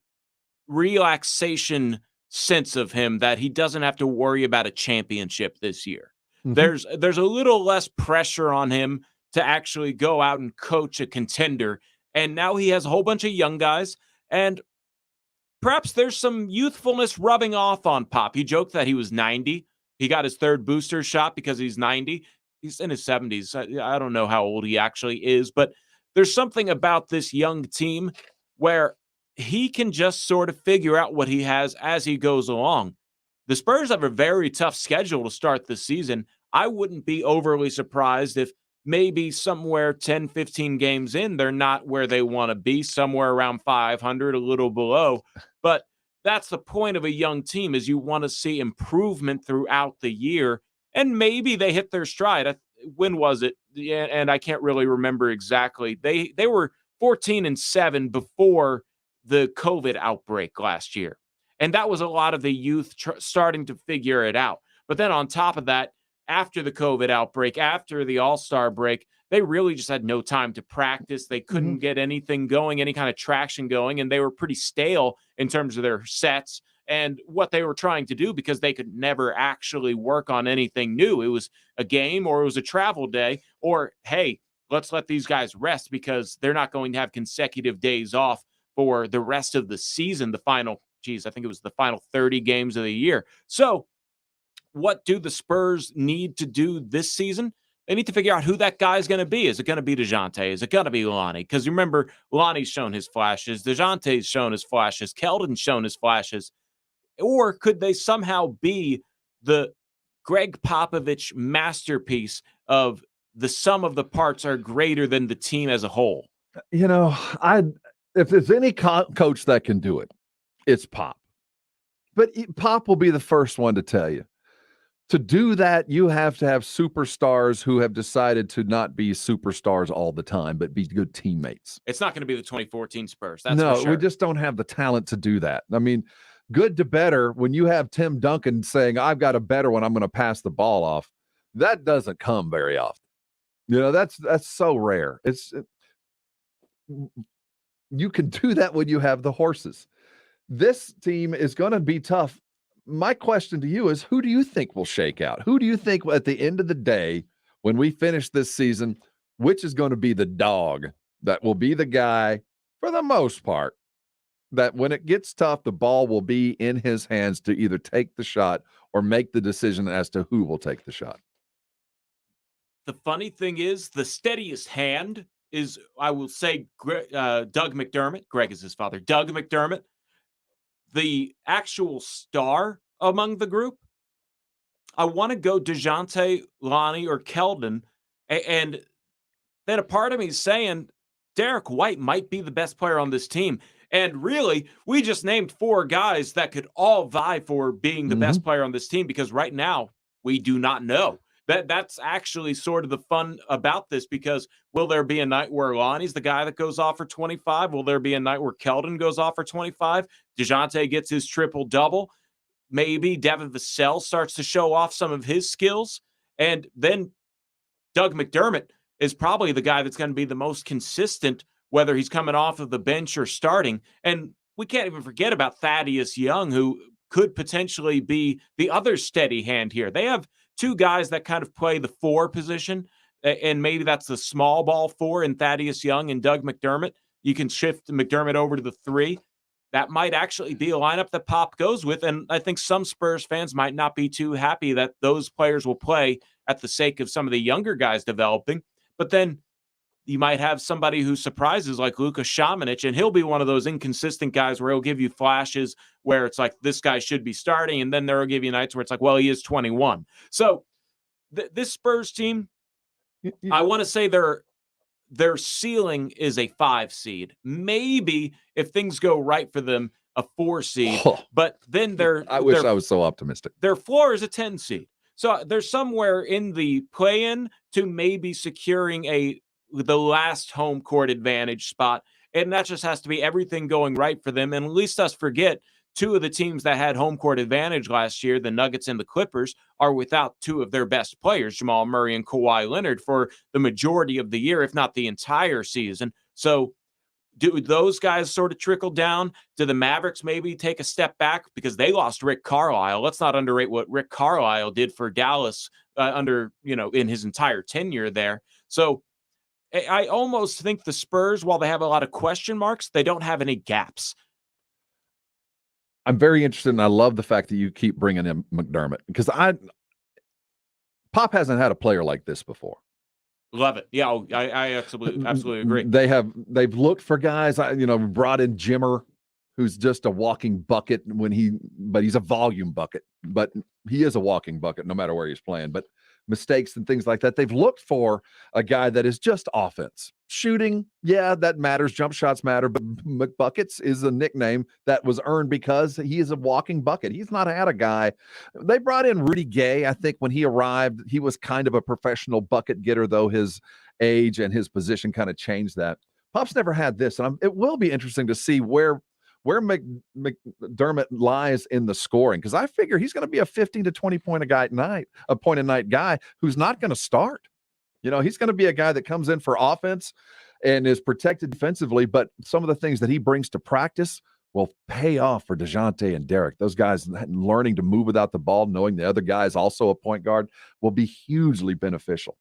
relaxation sense of him that he doesn't have to worry about a championship this year. Mm-hmm. There's a little less pressure on him to actually go out and coach a contender, and now he has a whole bunch of young guys, and perhaps there's some youthfulness rubbing off on Pop. He joked that he was 90. He got his 3rd booster shot because he's 90. He's in his 70s. I don't know how old he actually is, but there's something about this young team where he can just sort of figure out what he has as he goes along. The Spurs have a very tough schedule to start this season. I wouldn't be overly surprised if maybe somewhere 10, 15 games in, they're not where they want to be, somewhere around 500, a little below. But that's the point of a young team, is you want to see improvement throughout the year. And maybe they hit their stride. When was it? And I can't really remember exactly. They were 14-7 before the COVID outbreak last year. And that was a lot of the youth starting to figure it out. But then on top of that, after the COVID outbreak, after the All-Star break, they really just had no time to practice. They couldn't get anything going, any kind of traction going, and they were pretty stale in terms of their sets and what they were trying to do, because they could never actually work on anything new. It was a game, or it was a travel day, or, hey, let's let these guys rest because they're not going to have consecutive days off for the rest of the season, the final, I think it was the final 30 games of the year. So what do the Spurs need to do this season? They need to figure out who that guy is going to be. Is it going to be DeJounte? Is it going to be Lonnie? Because remember, Lonnie's shown his flashes. DeJounte's shown his flashes. Keldon's shown his flashes. Or could they somehow be the Greg Popovich masterpiece of the sum of the parts are greater than the team as a whole? You know, if there's any coach that can do it, it's Pop. But Pop will be the first one to tell you. To do that, you have to have superstars who have decided to not be superstars all the time, but be good teammates. It's not going to be the 2014 Spurs. That's no, for sure. We just don't have the talent to do that. I mean, good to better, when you have Tim Duncan saying, I've got a better one, I'm going to pass the ball off, that doesn't come very often. You know, that's so rare. You can do that when you have the horses. This team is going to be tough. My question to you is, who do you think will shake out? Who do you think at the end of the day, when we finish this season, which is going to be the dog that will be the guy, for the most part, that when it gets tough, the ball will be in his hands to either take the shot or make the decision as to who will take the shot? The funny thing is, the steadiest hand is, I will say, Doug McDermott. Greg is his father. Doug McDermott. The actual star among the group, I want to go DeJounte, Lonnie, or Keldon. And then a part of me is saying Derek White might be the best player on this team. And really, we just named 4 guys that could all vie for being the best player on this team, because right now we do not know. That's actually sort of the fun about this, because will there be a night where Lonnie's the guy that goes off for 25? Will there be a night where Keldon goes off for 25? DeJounte gets his triple-double. Maybe Devin Vassell starts to show off some of his skills. And then Doug McDermott is probably the guy that's going to be the most consistent, whether he's coming off of the bench or starting. And we can't even forget about Thaddeus Young, who could potentially be the other steady hand here. They have 2 guys that kind of play the 4 position, and maybe that's the small ball 4 in Thaddeus Young and Doug McDermott. You can shift McDermott over to the 3. that might actually be a lineup that Pop goes with. And I think some Spurs fans might not be too happy that those players will play at the sake of some of the younger guys developing. But then you might have somebody who surprises like Luka Šamanić, and he'll be one of those inconsistent guys where he'll give you flashes where it's like this guy should be starting, and then there'll give you nights where it's like, well, he is 21. So this Spurs team, I want to say their ceiling is a 5 seed. Maybe if things go right for them, a 4 seed. But then I wish I was so optimistic. Their floor is a 10 seed. So they're somewhere in the play-in to maybe securing the last home court advantage spot. And that just has to be everything going right for them. And at least us forget 2 of the teams that had home court advantage last year, the Nuggets and the Clippers, are without 2 of their best players, Jamal Murray and Kawhi Leonard, for the majority of the year, if not the entire season. So do those guys sort of trickle down? Do the Mavericks maybe take a step back because they lost Rick Carlisle? Let's not underrate what Rick Carlisle did for Dallas in his entire tenure there. So I almost think the Spurs, while they have a lot of question marks, they don't have any gaps. I'm very interested, and I love the fact that you keep bringing in McDermott because Pop hasn't had a player like this before. Love it. Yeah, I absolutely agree. They've looked for guys. Brought in Jimmer, who's just a walking bucket but he's a volume bucket. But he is a walking bucket no matter where he's playing. But mistakes and things like that, they've looked for a guy that is just offense. Shooting, yeah, that matters. Jump shots matter, but McBuckets is a nickname that was earned because he is a walking bucket. He's not had a guy. They brought in Rudy Gay. I think when he arrived, he was kind of a professional bucket getter, though his age and his position kind of changed that. Pop's never had this, and it will be interesting to see where McDermott lies in the scoring, because I figure he's going to be a 15 to 20 point a night guy who's not going to start. He's going to be a guy that comes in for offense and is protected defensively, but some of the things that he brings to practice will pay off for DeJounte and Derek. Those guys learning to move without the ball, knowing the other guy is also a point guard, will be hugely beneficial.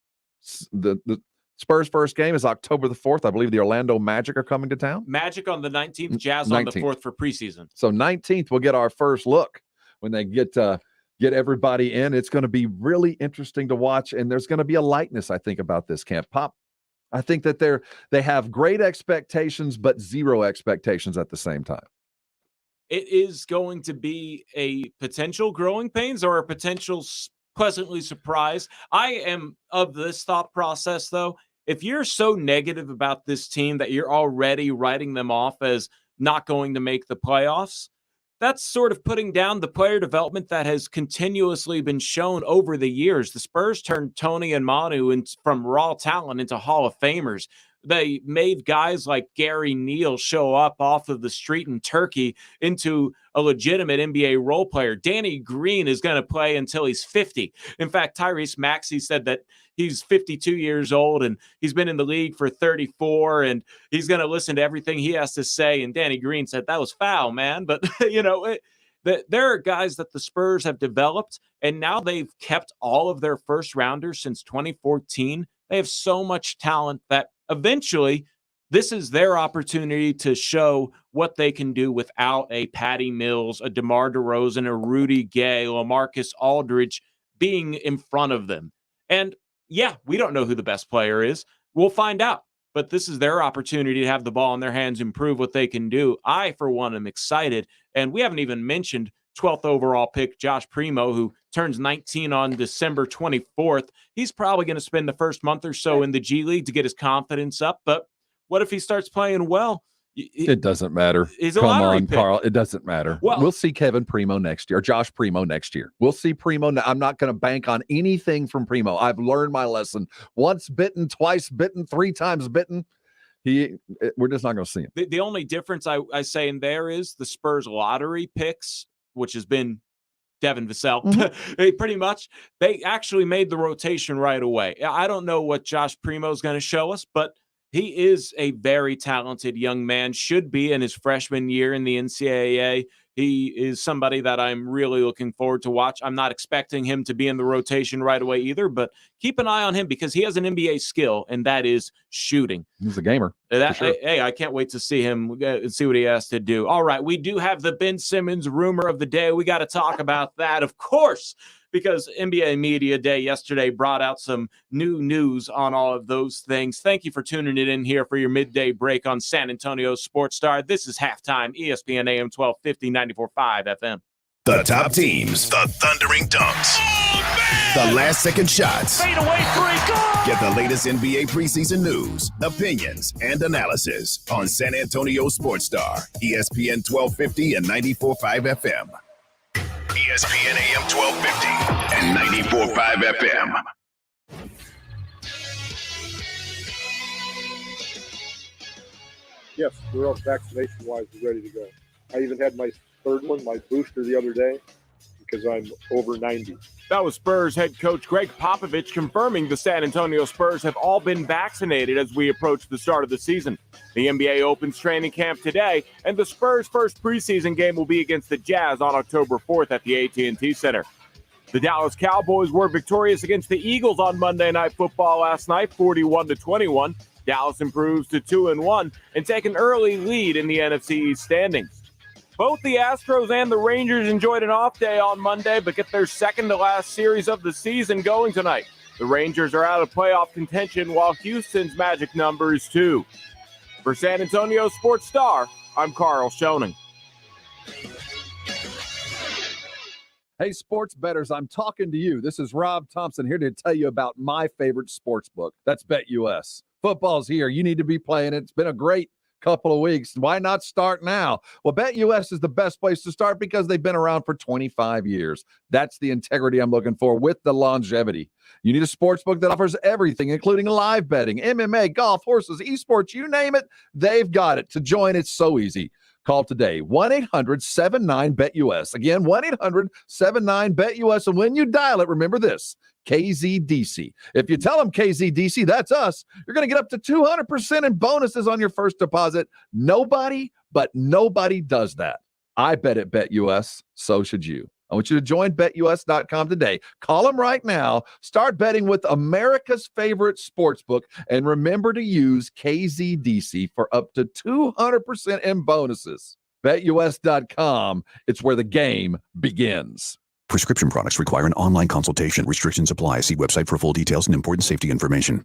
The Spurs' first game is October the 4th. I believe the Orlando Magic are coming to town. Magic on the 19th, Jazz on the 4th for preseason. So 19th, we'll get our first look when they get everybody in. It's going to be really interesting to watch, and there's going to be a lightness, I think, about this camp. Pop, I think that they have great expectations, but zero expectations at the same time. It is going to be a potential growing pains or a potential pleasantly surprised. I am of this thought process, though. If you're so negative about this team that you're already writing them off as not going to make the playoffs, that's sort of putting down the player development that has continuously been shown over the years. The Spurs turned Tony and Manu from raw talent into Hall of Famers. They made guys like Gary Neal show up off of the street in Turkey into a legitimate NBA role player. Danny Green is going to play until he's 50. In fact, Tyrese Maxey said that he's 52 years old and he's been in the league for 34 and he's going to listen to everything he has to say. And Danny Green said that was foul, man. But, there are guys that the Spurs have developed, and now they've kept all of their first rounders since 2014. They have so much talent that eventually this is their opportunity to show what they can do without a Patty Mills, a DeMar DeRozan, a Rudy Gay, LaMarcus Aldridge being in front of them. And yeah, we don't know who the best player is. We'll find out. But this is their opportunity to have the ball in their hands and prove what they can do. I, for one, am excited. And we haven't even mentioned 12th overall pick Josh Primo, who turns 19 on December 24th. He's probably going to spend the first month or so in the G League to get his confidence up. But what if he starts playing well? It doesn't matter. He's a lottery pick. Carl. It doesn't matter. Well, we'll see Kevin Primo next year, or Josh Primo next year. We'll see Primo. I'm not going to bank on anything from Primo. I've learned my lesson. Once bitten, twice bitten, 3 times bitten. We're just not going to see him. The only difference I say in there is the Spurs lottery picks, which has been Devin Vassell, pretty much. They actually made the rotation right away. I don't know what Josh Primo is going to show us, but He is a very talented young man, should be in his freshman year in the NCAA. He is somebody that I'm really looking forward to watch. I'm not expecting him to be in the rotation right away either, but keep an eye on him because he has an NBA skill, and that is shooting. He's a gamer. Sure. Hey, I can't wait to see him and see what he has to do. All right, we do have the Ben Simmons rumor of the day. We got to talk about that, of course, because NBA Media Day yesterday brought out some new news on all of those things. Thank you for tuning it in here for your midday break on San Antonio Sports Star. This is Halftime, ESPN AM 1250, 94.5 FM. The top teams, the thundering dunks, the last-second shots. Fade away three, goal! Get the latest NBA preseason news, opinions, and analysis on San Antonio Sports Star, ESPN 1250 and 94.5 FM. ESPN AM 1250 and 94.5 FM. Yes, we're up vaccination-wise. We're ready to go. I even had my third one, my booster, the other day because I'm over 90. That was Spurs head coach Greg Popovich confirming the San Antonio Spurs have all been vaccinated as we approach the start of the season. The NBA opens training camp today, and the Spurs' first preseason game will be against the Jazz on October 4th at the AT&T Center. The Dallas Cowboys were victorious against the Eagles on Monday Night Football last night, 41-21. Dallas improves to 2-1 and take an early lead in the NFC East standings. Both the Astros and the Rangers enjoyed an off day on Monday, but get their second-to-last series of the season going tonight. The Rangers are out of playoff contention, while Houston's magic number is 2. For San Antonio Sports Star, I'm Carl Schoening. Hey, sports bettors, I'm talking to you. This is Rob Thompson here to tell you about my favorite sports book. That's BetUS. Football's here. You need to be playing it. It's been a great couple of weeks. Why not start now? Well, BetUS is the best place to start because they've been around for 25 years. That's the integrity I'm looking for with the longevity. You need a sports book that offers everything, including live betting, MMA, golf, horses, esports, you name it, they've got it. To join, it's so easy. Call today, 1-800-79-BET-US. Again, 1-800-79-BET-US. And when you dial it, remember this, KZDC. If you tell them KZDC, that's us, you're going to get up to 200% in bonuses on your first deposit. Nobody does that. I bet at BetUS, so should you. I want you to join BetUS.com today. Call them right now. Start betting with America's favorite sportsbook. And remember to use KZDC for up to 200% in bonuses. BetUS.com. It's where the game begins. Prescription products require an online consultation. Restrictions apply. See website for full details and important safety information.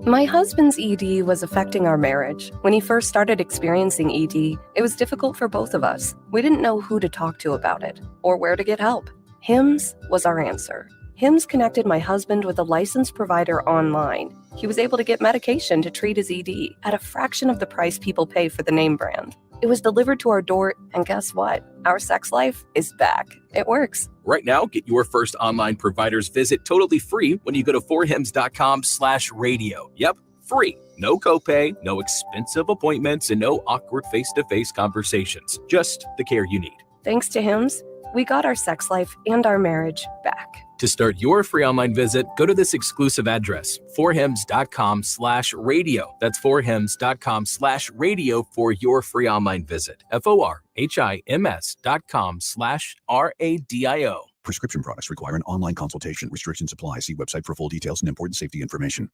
My husband's ED was affecting our marriage. When he first started experiencing ED, it was difficult for both of us. We didn't know who to talk to about it or where to get help. HIMSS was our answer. HIMSS connected my husband with a licensed provider online. He was able to get medication to treat his ED at a fraction of the price people pay for the name brand. It was delivered to our door, and guess what? Our sex life is back. It works. Right now, get your first online provider's visit totally free when you go to forhims.com/radio. Yep, free. No copay, no expensive appointments, and no awkward face-to-face conversations. Just the care you need. Thanks to HIMSS, we got our sex life and our marriage back. To start your free online visit, go to this exclusive address, forhims.com/radio. That's forhims.com/radio for your free online visit. forhims.com/radio. Prescription products require an online consultation. Restrictions apply. See website for full details and important safety information.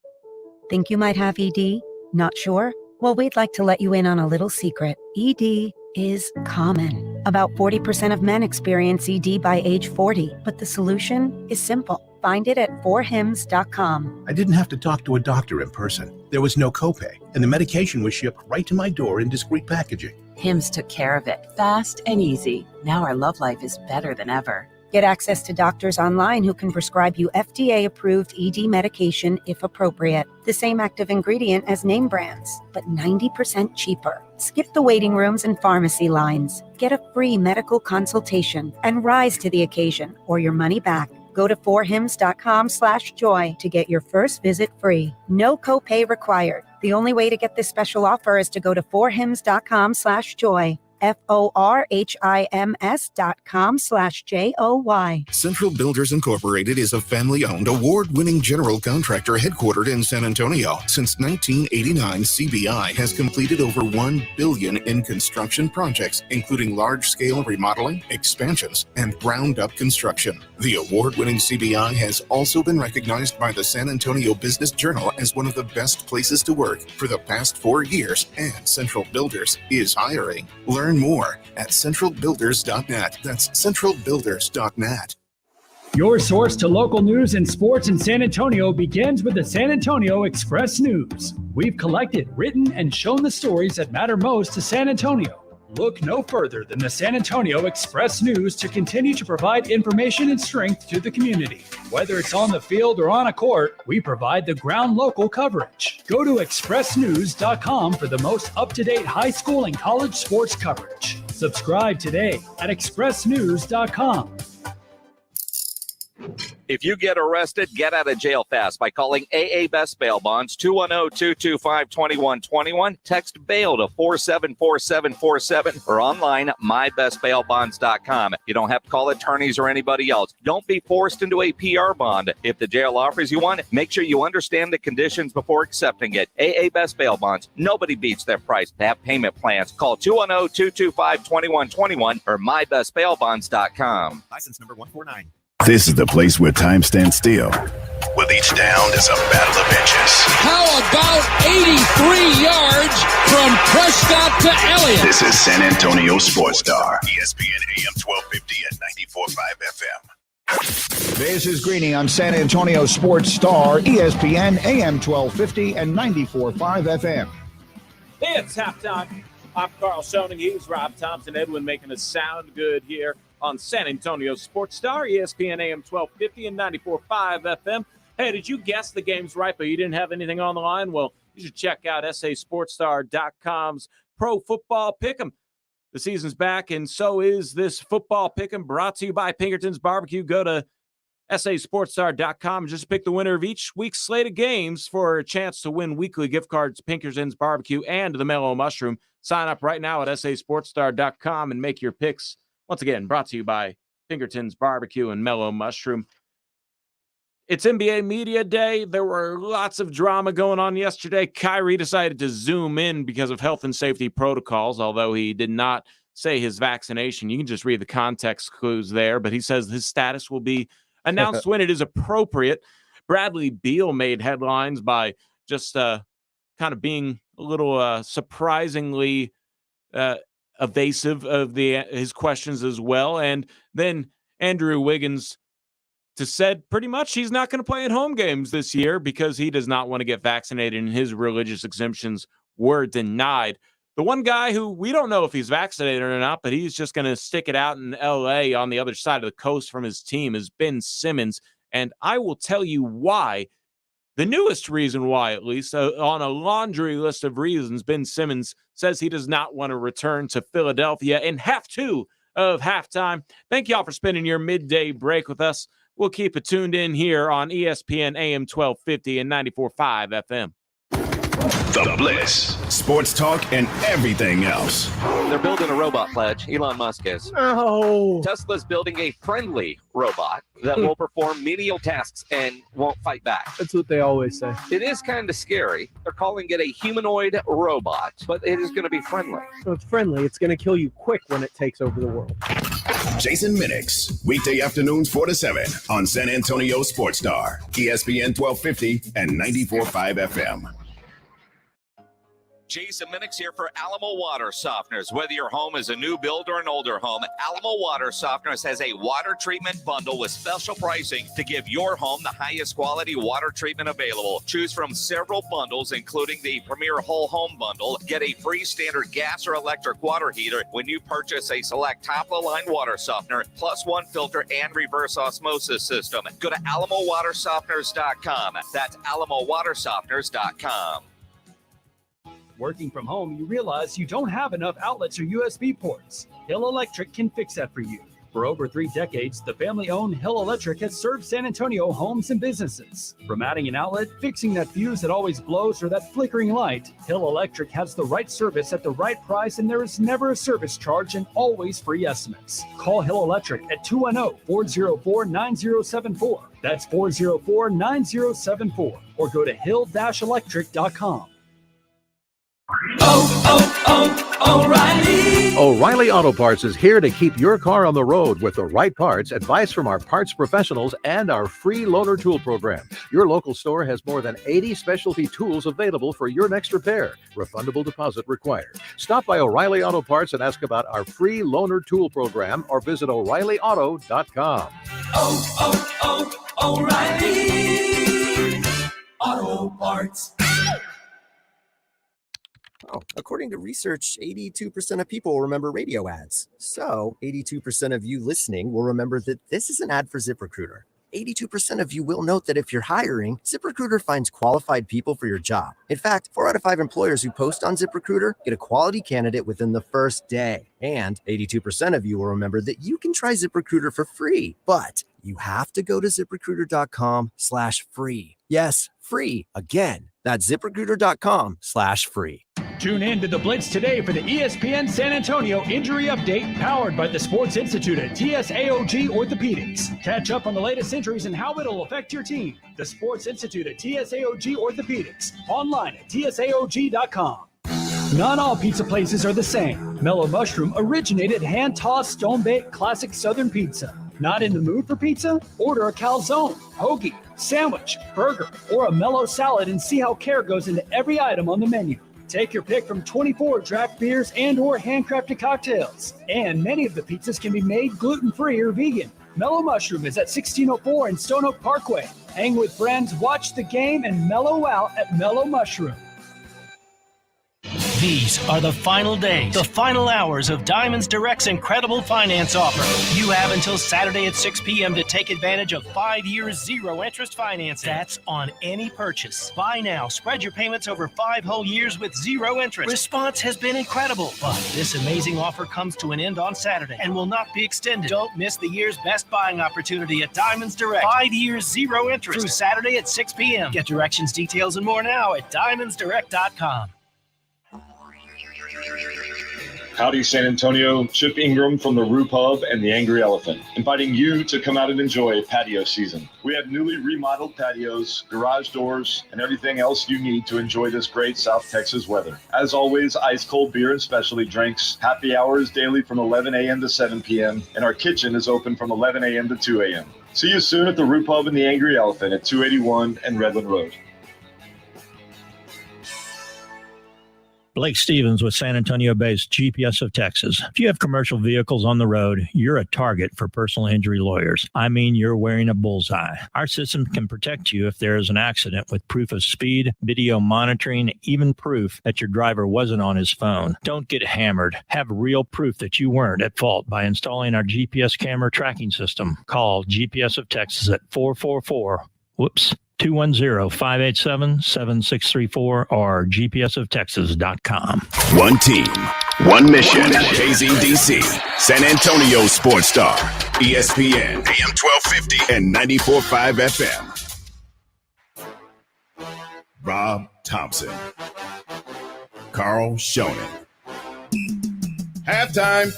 Think you might have ED? Not sure? Well, we'd like to let you in on a little secret. ED is common. About 40% of men experience ED by age 40, but the solution is simple. Find it at forhims.com. I didn't have to talk to a doctor in person. There was no copay, and the medication was shipped right to my door in discreet packaging. HIMSS took care of it, fast and easy. Now our love life is better than ever. Get access to doctors online who can prescribe you FDA-approved ED medication if appropriate. The same active ingredient as name brands, but 90% cheaper. Skip the waiting rooms and pharmacy lines. Get a free medical consultation and rise to the occasion or your money back. Go to forhims.com/joy to get your first visit free. No copay required. The only way to get this special offer is to go to forhims.com/joy. FORHIMS.com/JOY. Central Builders Incorporated is a family-owned, award-winning general contractor headquartered in San Antonio. Since 1989, CBI has completed over $1 billion in construction projects, including large-scale remodeling, expansions, and ground-up construction. The award-winning CBI has also been recognized by the San Antonio Business Journal as one of the best places to work for the past 4 years, and Central Builders is hiring. Learn more at centralbuilders.net. That's centralbuilders.net. Your source to local news and sports in San Antonio begins with the San Antonio Express News. We've collected, written, and shown the stories that matter most to San Antonio. Look no further than the San Antonio Express News to continue to provide information and strength to the community. Whether it's on the field or on a court, we provide the ground local coverage. Go to expressnews.com for the most up-to-date high school and college sports coverage. Subscribe today at expressnews.com. If you get arrested, get out of jail fast by calling AA Best Bail Bonds, 210-225-2121. Text bail to 474747 or online at mybestbailbonds.com. You don't have to call attorneys or anybody else. Don't be forced into a PR bond. If the jail offers you one, make sure you understand the conditions before accepting it. AA Best Bail Bonds. Nobody beats their price. They have payment plans. Call 210-225-2121 or mybestbailbonds.com. License number 149. This is the place where time stands still, with each down is a battle of inches. How about 83 yards from Prescott to Elliott? This is San Antonio Sports Star, ESPN AM 1250 and 94.5 FM. This is Greeny on San Antonio Sports Star, ESPN AM 1250 and 94.5 FM. It's halftime. I'm Carl Schoening. He's Rob Thompson. Edwin making us sound good here on San Antonio Sports Star, ESPN AM 1250 and 94.5 FM. Hey, did you guess the game's right, but you didn't have anything on the line? Well, you should check out SASportsStar.com's Pro Football Pick'em. The season's back, and so is this Football Pick'em, brought to you by Pinkerton's Barbecue. Go to SASportsStar.com and just pick the winner of each week's slate of games for a chance to win weekly gift cards to Pinkerton's Barbecue and the Mellow Mushroom. Sign up right now at SASportsStar.com and make your picks. Once again, brought to you by Pinkerton's Barbecue and Mellow Mushroom. It's NBA Media Day. There were lots of drama going on yesterday. Kyrie decided to zoom in because of health and safety protocols, although he did not say his vaccination. You can just read the context clues there, but he says his status will be announced when it is appropriate. Bradley Beal made headlines by just kind of being a little surprisingly evasive of his questions as well. And then Andrew Wiggins said pretty much he's not going to play at home games this year because he does not want to get vaccinated and his religious exemptions were denied. The one guy who we don't know if he's vaccinated or not, but he's just going to stick it out in LA on the other side of the coast from his team is Ben Simmons. And I will tell you why. The newest reason why, at least, on a laundry list of reasons, Ben Simmons says he does not want to return to Philadelphia in half two of halftime. Thank y'all for spending your midday break with us. We'll keep it tuned in here on ESPN AM 1250 and 94.5 FM. The Blitz, sports talk, and everything else. They're building a robot, Pledge. Elon Musk is. No. Tesla's building a friendly robot that will perform menial tasks and won't fight back. That's what they always say. It is kind of scary. They're calling it a humanoid robot, but it is going to be friendly. So it's friendly. It's going to kill you quick when it takes over the world. Jason Minix, weekday afternoons 4 to 7 on San Antonio Sports Star, ESPN 1250 and 94.5 FM. Jason Minix here for Alamo Water Softeners. Whether your home is a new build or an older home, Alamo Water Softeners has a water treatment bundle with special pricing to give your home the highest quality water treatment available. Choose from several bundles, including the Premier Whole Home Bundle. Get a free standard gas or electric water heater when you purchase a select top-of-the-line water softener, plus one filter and reverse osmosis system. Go to AlamoWaterSofteners.com. That's AlamoWaterSofteners.com. Working from home, you realize you don't have enough outlets or USB ports. Hill Electric can fix that for you. For over 3 decades, the family-owned Hill Electric has served San Antonio homes and businesses. From adding an outlet, fixing that fuse that always blows, or that flickering light, Hill Electric has the right service at the right price, and there is never a service charge and always free estimates. Call Hill Electric at 210-404-9074. That's 404-9074. Or go to hill-electric.com. O'Reilly Auto Parts is here to keep your car on the road with the right parts, advice from our parts professionals, and our free loaner tool program. Your local store has more than 80 specialty tools available for your next repair. Refundable deposit required. Stop by O'Reilly Auto Parts and ask about our free loaner tool program, or visit O'ReillyAuto.com. O'Reilly Auto Parts. According to research, 82% of people will remember radio ads. So 82% of you listening will remember that this is an ad for ZipRecruiter. 82% of you will note that if you're hiring, ZipRecruiter finds qualified people for your job. In fact, 4 out of 5 employers who post on ZipRecruiter get a quality candidate within the first day. And 82% of you will remember that you can try ZipRecruiter for free, but you have to go to ZipRecruiter.com/free. Yes, free. Again, that's ZipRecruiter.com/free. Tune in to The Blitz today for the ESPN San Antonio Injury Update, powered by the Sports Institute at TSAOG Orthopedics. Catch up on the latest injuries and how it'll affect your team. The Sports Institute at TSAOG Orthopedics, online at TSAOG.com. Not all pizza places are the same. Mellow Mushroom originated hand-tossed, stone-baked classic Southern pizza. Not in the mood for pizza? Order a calzone, hoagie, sandwich, burger, or a mellow salad and see how care goes into every item on the menu. Take your pick from 24 draft beers and or handcrafted cocktails. And many of the pizzas can be made gluten-free or vegan. Mellow Mushroom is at 1604 in Stone Oak Parkway. Hang with friends, watch the game, and mellow out at Mellow Mushroom. These are the final days, the final hours of Diamonds Direct's incredible finance offer. You have until Saturday at 6 p.m. to take advantage of 5 years zero-interest financing. That's on any purchase. Buy now. Spread your payments over 5 whole years with zero interest. Response has been incredible, but this amazing offer comes to an end on Saturday and will not be extended. Don't miss the year's best buying opportunity at Diamonds Direct. 5 years zero interest through Saturday at 6 p.m. Get directions, details, and more now at DiamondsDirect.com. Howdy, San Antonio. Chip Ingram from the Roo Pub and the Angry Elephant, inviting you to come out and enjoy patio season. We have newly remodeled patios, garage doors, and everything else you need to enjoy this great South Texas weather. As always, ice cold beer and specialty drinks. Happy hours daily from 11 a.m. to 7 p.m. And our kitchen is open from 11 a.m. to 2 a.m. See you soon at the Roo Pub and the Angry Elephant at 281 and Redland Road. Blake Stevens with San Antonio-based GPS of Texas. If you have commercial vehicles on the road, you're a target for personal injury lawyers. I mean, you're wearing a bullseye. Our system can protect you if there is an accident with proof of speed, video monitoring, even proof that your driver wasn't on his phone. Don't get hammered. Have real proof that you weren't at fault by installing our GPS camera tracking system. Call GPS of Texas at 210-587-7634 or gpsoftexas.com. One team, one mission. KZDC, San Antonio Sports Star, ESPN, AM 1250 and 94.5 FM. Rob Thompson, Carl Shonen. Halftime.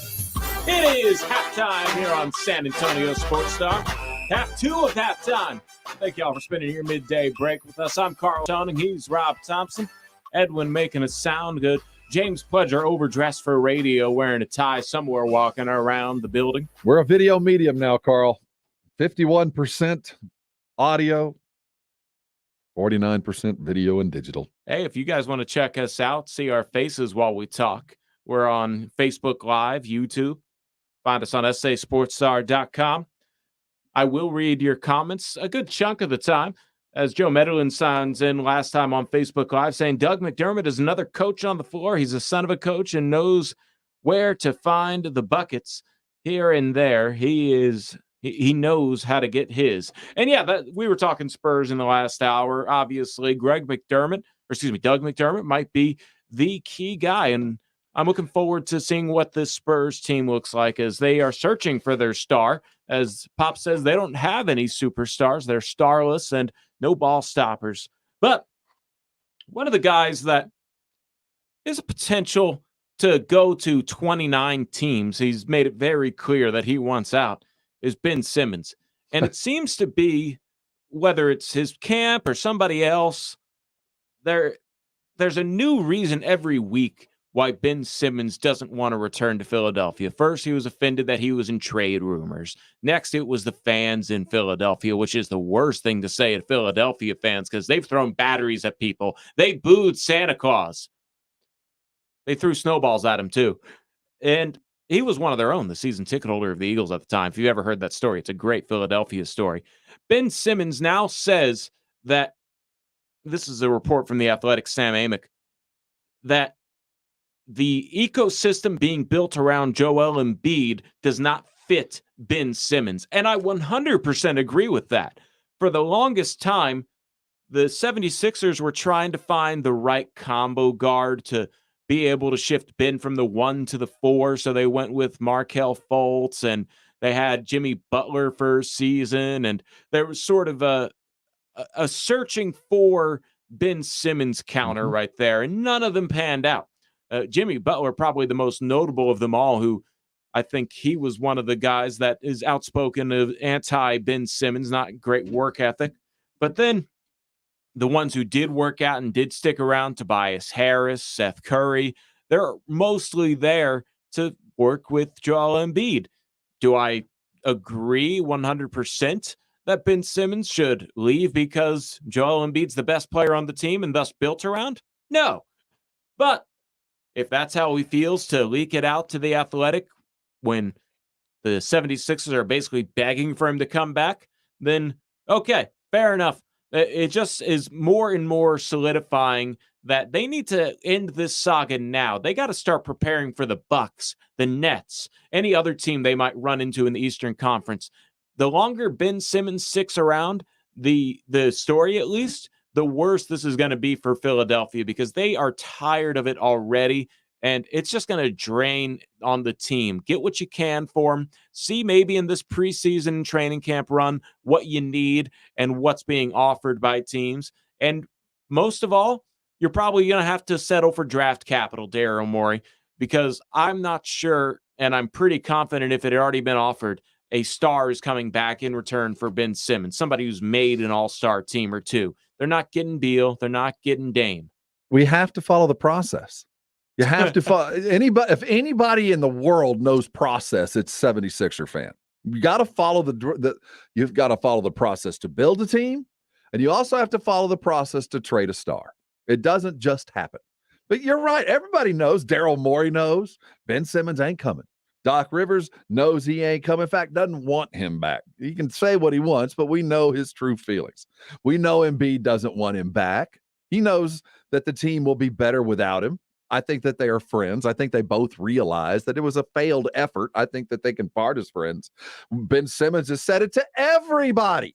It is halftime here on San Antonio Sports Star. Half 2 of halftime. Thank y'all for spending your midday break with us. I'm Carl Shonen. He's Rob Thompson. Edwin making us sound good. James Pledger, overdressed for radio, wearing a tie somewhere, walking around the building. We're a video medium now, Carl. 51% audio, 49% video and digital. Hey, if you guys want to check us out, see our faces while we talk, we're on Facebook Live, YouTube. Find us on sasportstar.com. I will read your comments a good chunk of the time, as Joe Medellin signs in last time on Facebook Live saying Doug McDermott is another coach on the floor. He's a son of a coach and knows where to find the buckets here and there. He knows how to get his. And yeah, we were talking Spurs in the last hour. Obviously, Doug McDermott might be the key guy. And I'm looking forward to seeing what this Spurs team looks like as they are searching for their star. As Pop says, they don't have any superstars. They're starless and no ball stoppers. But one of the guys that is a potential to go to 29 teams, he's made it very clear that he wants out, is Ben Simmons. And it seems to be, whether it's his camp or somebody else, there's a new reason every week why Ben Simmons doesn't want to return to Philadelphia. First, he was offended that he was in trade rumors. Next, it was the fans in Philadelphia, which is the worst thing to say at Philadelphia fans because they've thrown batteries at people. They booed Santa Claus. They threw snowballs at him, too. And he was one of their own, the season ticket holder of the Eagles at the time. If you've ever heard that story, it's a great Philadelphia story. Ben Simmons now says that, this is a report from The Athletic, Sam Amick, that the ecosystem being built around Joel Embiid does not fit Ben Simmons. And I 100% agree with that. For the longest time, the 76ers were trying to find the right combo guard to be able to shift Ben from the 1 to the 4. So they went with Markelle Fultz, and they had Jimmy Butler for a season. And there was sort of a searching for Ben Simmons counter right there. And none of them panned out. Jimmy Butler, probably the most notable of them all, who I think he was one of the guys that is outspoken of anti-Ben Simmons, not great work ethic. But then the ones who did work out and did stick around, Tobias Harris, Seth Curry, they're mostly there to work with Joel Embiid. Do I agree 100% that Ben Simmons should leave because Joel Embiid's the best player on the team and thus built around? No. But if that's how he feels to leak it out to The Athletic when the 76ers are basically begging for him to come back, then okay, fair enough. It just is more and more solidifying that they need to end this saga now. They got to start preparing for the Bucks, the Nets, any other team they might run into in the Eastern Conference. The longer Ben Simmons sticks around, the story at least, the worse this is going to be for Philadelphia because they are tired of it already, and it's just going to drain on the team. Get what you can for them. See maybe in this preseason training camp run what you need and what's being offered by teams. And most of all, you're probably going to have to settle for draft capital, Daryl Morey, because I'm not sure, and I'm pretty confident if it had already been offered, a star is coming back in return for Ben Simmons, somebody who's made an all-star team or two. They're not getting Beal. They're not getting Dame. We have to follow the process. You have to follow anybody. If anybody in the world knows process, it's 76er fan. You got to follow you've got to follow the process to build a team, and you also have to follow the process to trade a star. It doesn't just happen. But you're right. Everybody knows. Daryl Morey knows. Ben Simmons ain't coming. Doc Rivers knows he ain't coming. In fact, doesn't want him back. He can say what he wants, but we know his true feelings. We know Embiid doesn't want him back. He knows that the team will be better without him. I think that they are friends. I think they both realize that it was a failed effort. I think that they can part as friends. Ben Simmons has said it to everybody.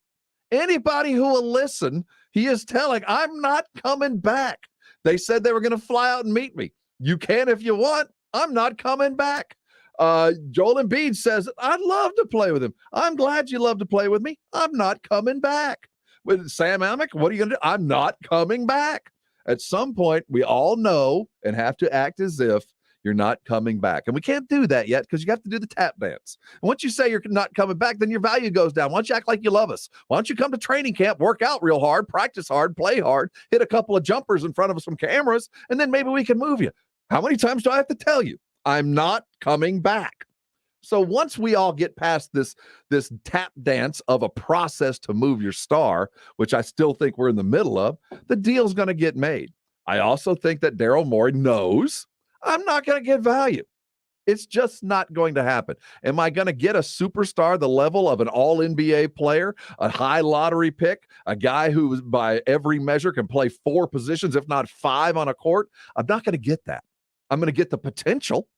Anybody who will listen, he is telling, I'm not coming back. They said they were going to fly out and meet me. You can if you want. I'm not coming back. Joel Embiid says, I'd love to play with him. I'm glad you love to play with me. I'm not coming back. With Sam Amick, what are you going to do? I'm not coming back. At some point, we all know and have to act as if you're not coming back. And we can't do that yet because you have to do the tap dance. And once you say you're not coming back, then your value goes down. Why don't you act like you love us? Why don't you come to training camp, work out real hard, practice hard, play hard, hit a couple of jumpers in front of some cameras, and then maybe we can move you. How many times do I have to tell you? I'm not coming back. So once we all get past this tap dance of a process to move your star, which I still think we're in the middle of, the deal's going to get made. I also think that Daryl Morey knows I'm not going to get value. It's just not going to happen. Am I going to get a superstar the level of an all-NBA player, a high lottery pick, a guy who by every measure can play 4 positions, if not 5 on a court? I'm not going to get that. I'm going to get the potential.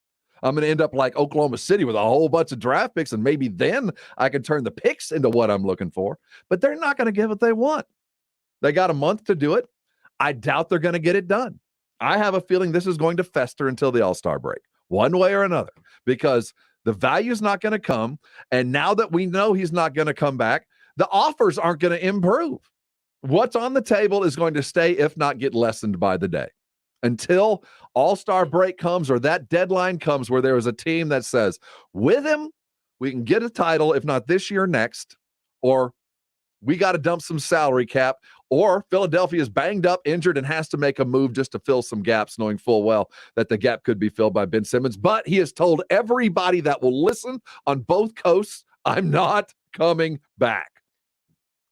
I'm going to end up like Oklahoma City with a whole bunch of draft picks, and maybe then I can turn the picks into what I'm looking for. But they're not going to get what they want. They got a month to do it. I doubt they're going to get it done. I have a feeling this is going to fester until the All-Star break, one way or another, because the value is not going to come. And now that we know he's not going to come back, the offers aren't going to improve. What's on the table is going to stay, if not get lessened by the day. Until All-Star break comes or that deadline comes where there is a team that says, with him, we can get a title, if not this year, next, or we got to dump some salary cap, or Philadelphia is banged up, injured, and has to make a move just to fill some gaps, knowing full well that the gap could be filled by Ben Simmons. But he has told everybody that will listen on both coasts, I'm not coming back.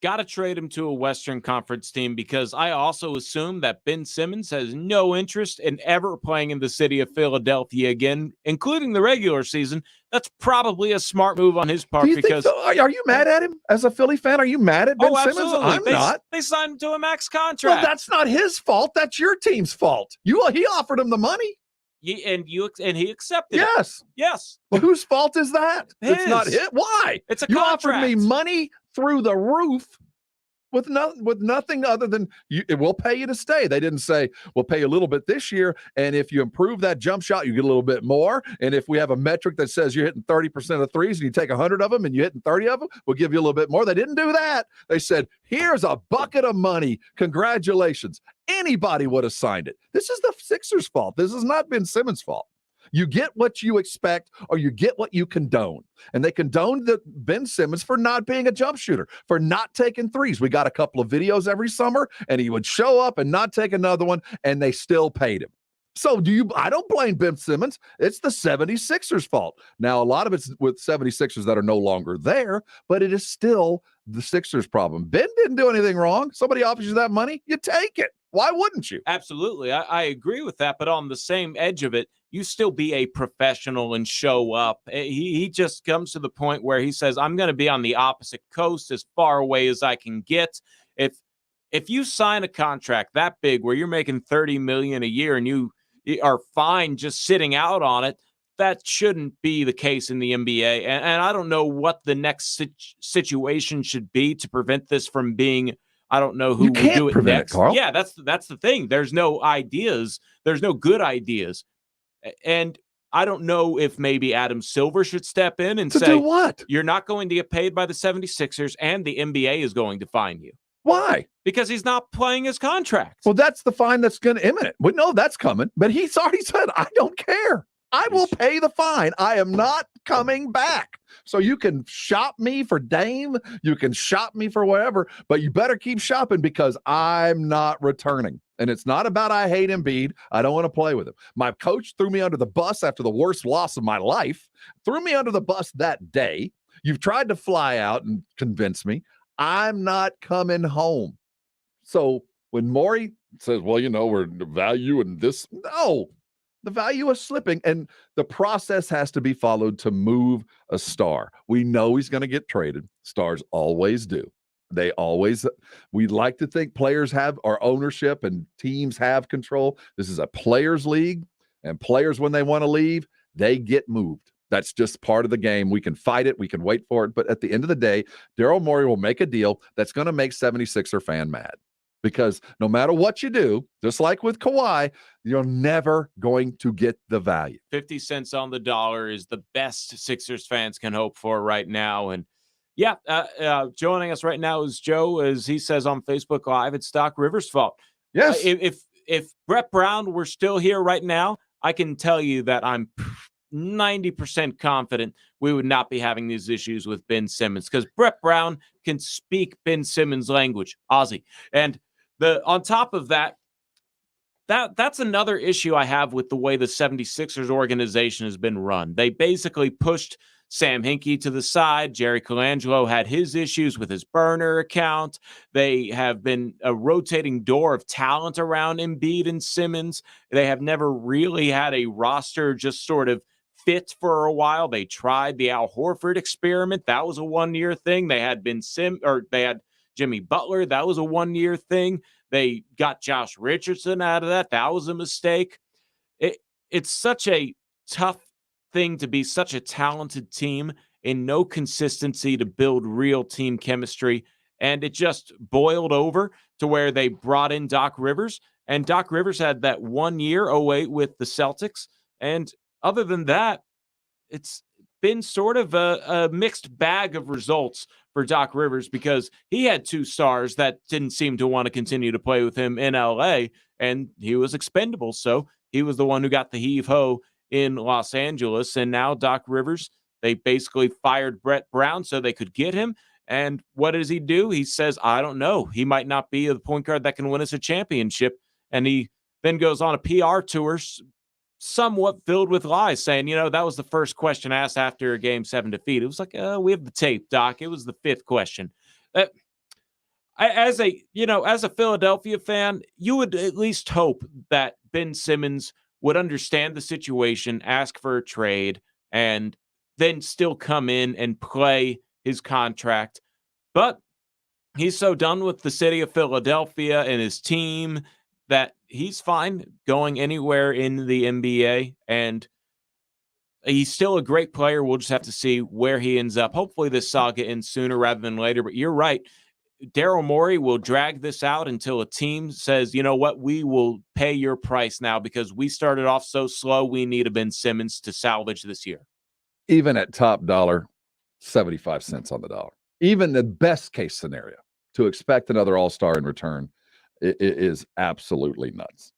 Got to trade him to a Western Conference team, because I also assume that Ben Simmons has no interest in ever playing in the city of Philadelphia again, including the regular season. That's probably a smart move on his part. Because are you mad at him as a Philly fan? Are you mad at Ben Simmons? I'm not. They signed him to a max contract. Well, that's not his fault. That's your team's fault. He offered him the money. And he accepted yes. it. Yes. Well, whose fault is that? His. It's not it. Why? It's a you contract. Offered me money through the roof with nothing other than it will pay you to stay. They didn't say we'll pay you a little bit this year, and if you improve that jump shot, you get a little bit more. And if we have a metric that says you're hitting 30% of threes and you take 100 of them and you're hitting 30 of them, we'll give you a little bit more. They didn't do that. They said, here's a bucket of money. Congratulations. Anybody would have signed it. This is the Sixers' fault. This has not been Simmons' fault. You get what you expect, or you get what you condone. And they condoned Ben Simmons for not being a jump shooter, for not taking threes. We got a couple of videos every summer, and he would show up and not take another one, and they still paid him. So I don't blame Ben Simmons. It's the 76ers' fault. Now, a lot of it's with 76ers that are no longer there, but it is still the Sixers' problem. Ben didn't do anything wrong. Somebody offers you that money, you take it. Why wouldn't you? Absolutely. I agree with that. But on the same edge of it, you still be a professional and show up. He just comes to the point where he says, I'm going to be on the opposite coast as far away as I can get. If you sign a contract that big where you're making $30 million a year and you are fine just sitting out on it, that shouldn't be the case in the NBA. And I don't know what the next situation should be to prevent this from being, I don't know who will do it next. Carl. Yeah, that's the thing. There's no ideas. There's no good ideas. And I don't know if maybe Adam Silver should step in and say, do what? You're not going to get paid by the 76ers, and the NBA is going to fine you. Why? Because he's not playing his contract. Well, that's the fine that's going to imminent. We know that's coming, but he's already said, I don't care. I will pay the fine. I am not coming back. So you can shop me for Dame. You can shop me for whatever, but you better keep shopping because I'm not returning. And it's not about I hate Embiid. I don't want to play with him. My coach threw me under the bus after the worst loss of my life, threw me under the bus that day. You've tried to fly out and convince me. I'm not coming home. So when Morey says, well, we're valuing this. No. The value is slipping, and the process has to be followed to move a star. We know he's going to get traded. Stars always do. We like to think players have our ownership and teams have control. This is a players' league, and players, when they want to leave, they get moved. That's just part of the game. We can fight it. We can wait for it. But at the end of the day, Daryl Morey will make a deal that's going to make 76er fan mad. Because no matter what you do, just like with Kawhi, you're never going to get the value. 50 cents on the dollar is the best Sixers fans can hope for right now. And yeah, joining us right now is Joe, as he says on Facebook Live, it's Doc Rivers' fault. Yes. If Brett Brown were still here right now, I can tell you that I'm 90% confident we would not be having these issues with Ben Simmons, because Brett Brown can speak Ben Simmons' language, Aussie. And on top of that's another issue I have with the way the 76ers organization has been run. They basically pushed Sam Hinkie to the side. Jerry Colangelo had his issues with his burner account. They have been a rotating door of talent around Embiid and Simmons. They have never really had a roster just sort of fit for a while. They tried the Al Horford experiment. That was a one-year thing. They had they had Jimmy Butler. That was a one-year thing. They got Josh Richardson out of that. That was a mistake. It's such a tough thing to be such a talented team and no consistency to build real team chemistry. And it just boiled over to where they brought in Doc Rivers, And Doc Rivers had that 1 year, 08, with the Celtics. And other than that, it's been sort of a mixed bag of results for Doc Rivers, because he had 2 stars that didn't seem to want to continue to play with him in LA, and he was expendable. So he was the one who got the heave-ho in Los Angeles. And now Doc Rivers, they basically fired Brett Brown so they could get him. And what does he do? He says, I don't know. He might not be the point guard that can win us a championship. And he then goes on a PR tour somewhat filled with lies, saying, that was the first question asked after Game 7 defeat. It was like, we have the tape, Doc. It was the 5th question. As a Philadelphia fan, you would at least hope that Ben Simmons would understand the situation, ask for a trade, and then still come in and play his contract. But he's so done with the city of Philadelphia and his team that he's fine going anywhere in the NBA, and he's still a great player. We'll just have to see where he ends up. Hopefully this saga ends sooner rather than later, but you're right. Daryl Morey will drag this out until a team says, you know what, we will pay your price now because we started off so slow. We need a Ben Simmons to salvage this year. Even at top dollar, 75 cents on the dollar. Even the best case scenario, to expect another all-star in return, it is absolutely nuts.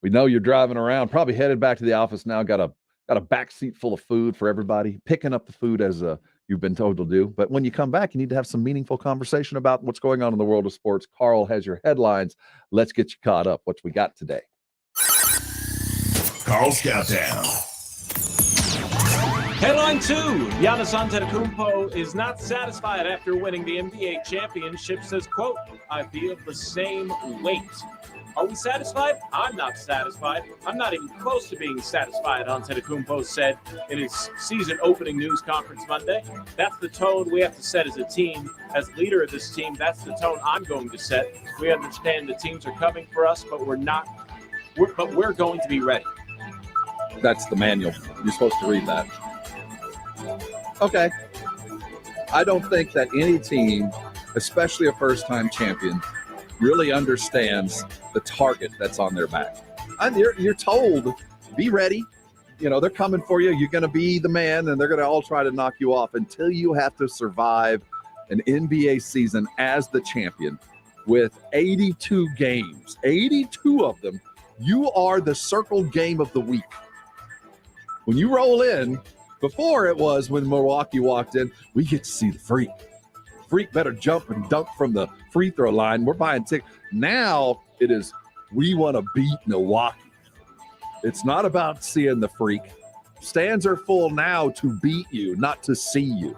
We know you're driving around, probably headed back to the office now, got a back seat full of food for everybody, picking up the food as you've been told to do. But when you come back, you need to have some meaningful conversation about what's going on in the world of sports. Carl has your headlines. Let's get you caught up. What we got today? Carl's Countdown. Headline 2, Giannis Antetokounmpo is not satisfied after winning the NBA championship. Says, quote, I feel the same weight. Are we satisfied? I'm not satisfied. I'm not even close to being satisfied, Antetokounmpo said in his season opening news conference Monday. That's the tone we have to set as a team. As leader of this team, that's the tone I'm going to set. We understand the teams are coming for us, but we're going to be ready. That's the manual. You're supposed to read that. Okay. I don't think that any team, especially a first-time champion, really understands the target that's on their back. You're told, be ready. They're coming for you. You're going to be the man, and they're going to all try to knock you off until you have to survive an NBA season as the champion with 82 games, 82 of them. You are the circled game of the week. When you roll in, before it was when Milwaukee walked in, we get to see the freak. Freak better jump and dunk from the free throw line. We're buying tickets. Now it is, we want to beat Milwaukee. It's not about seeing the freak. Stands are full now to beat you, not to see you.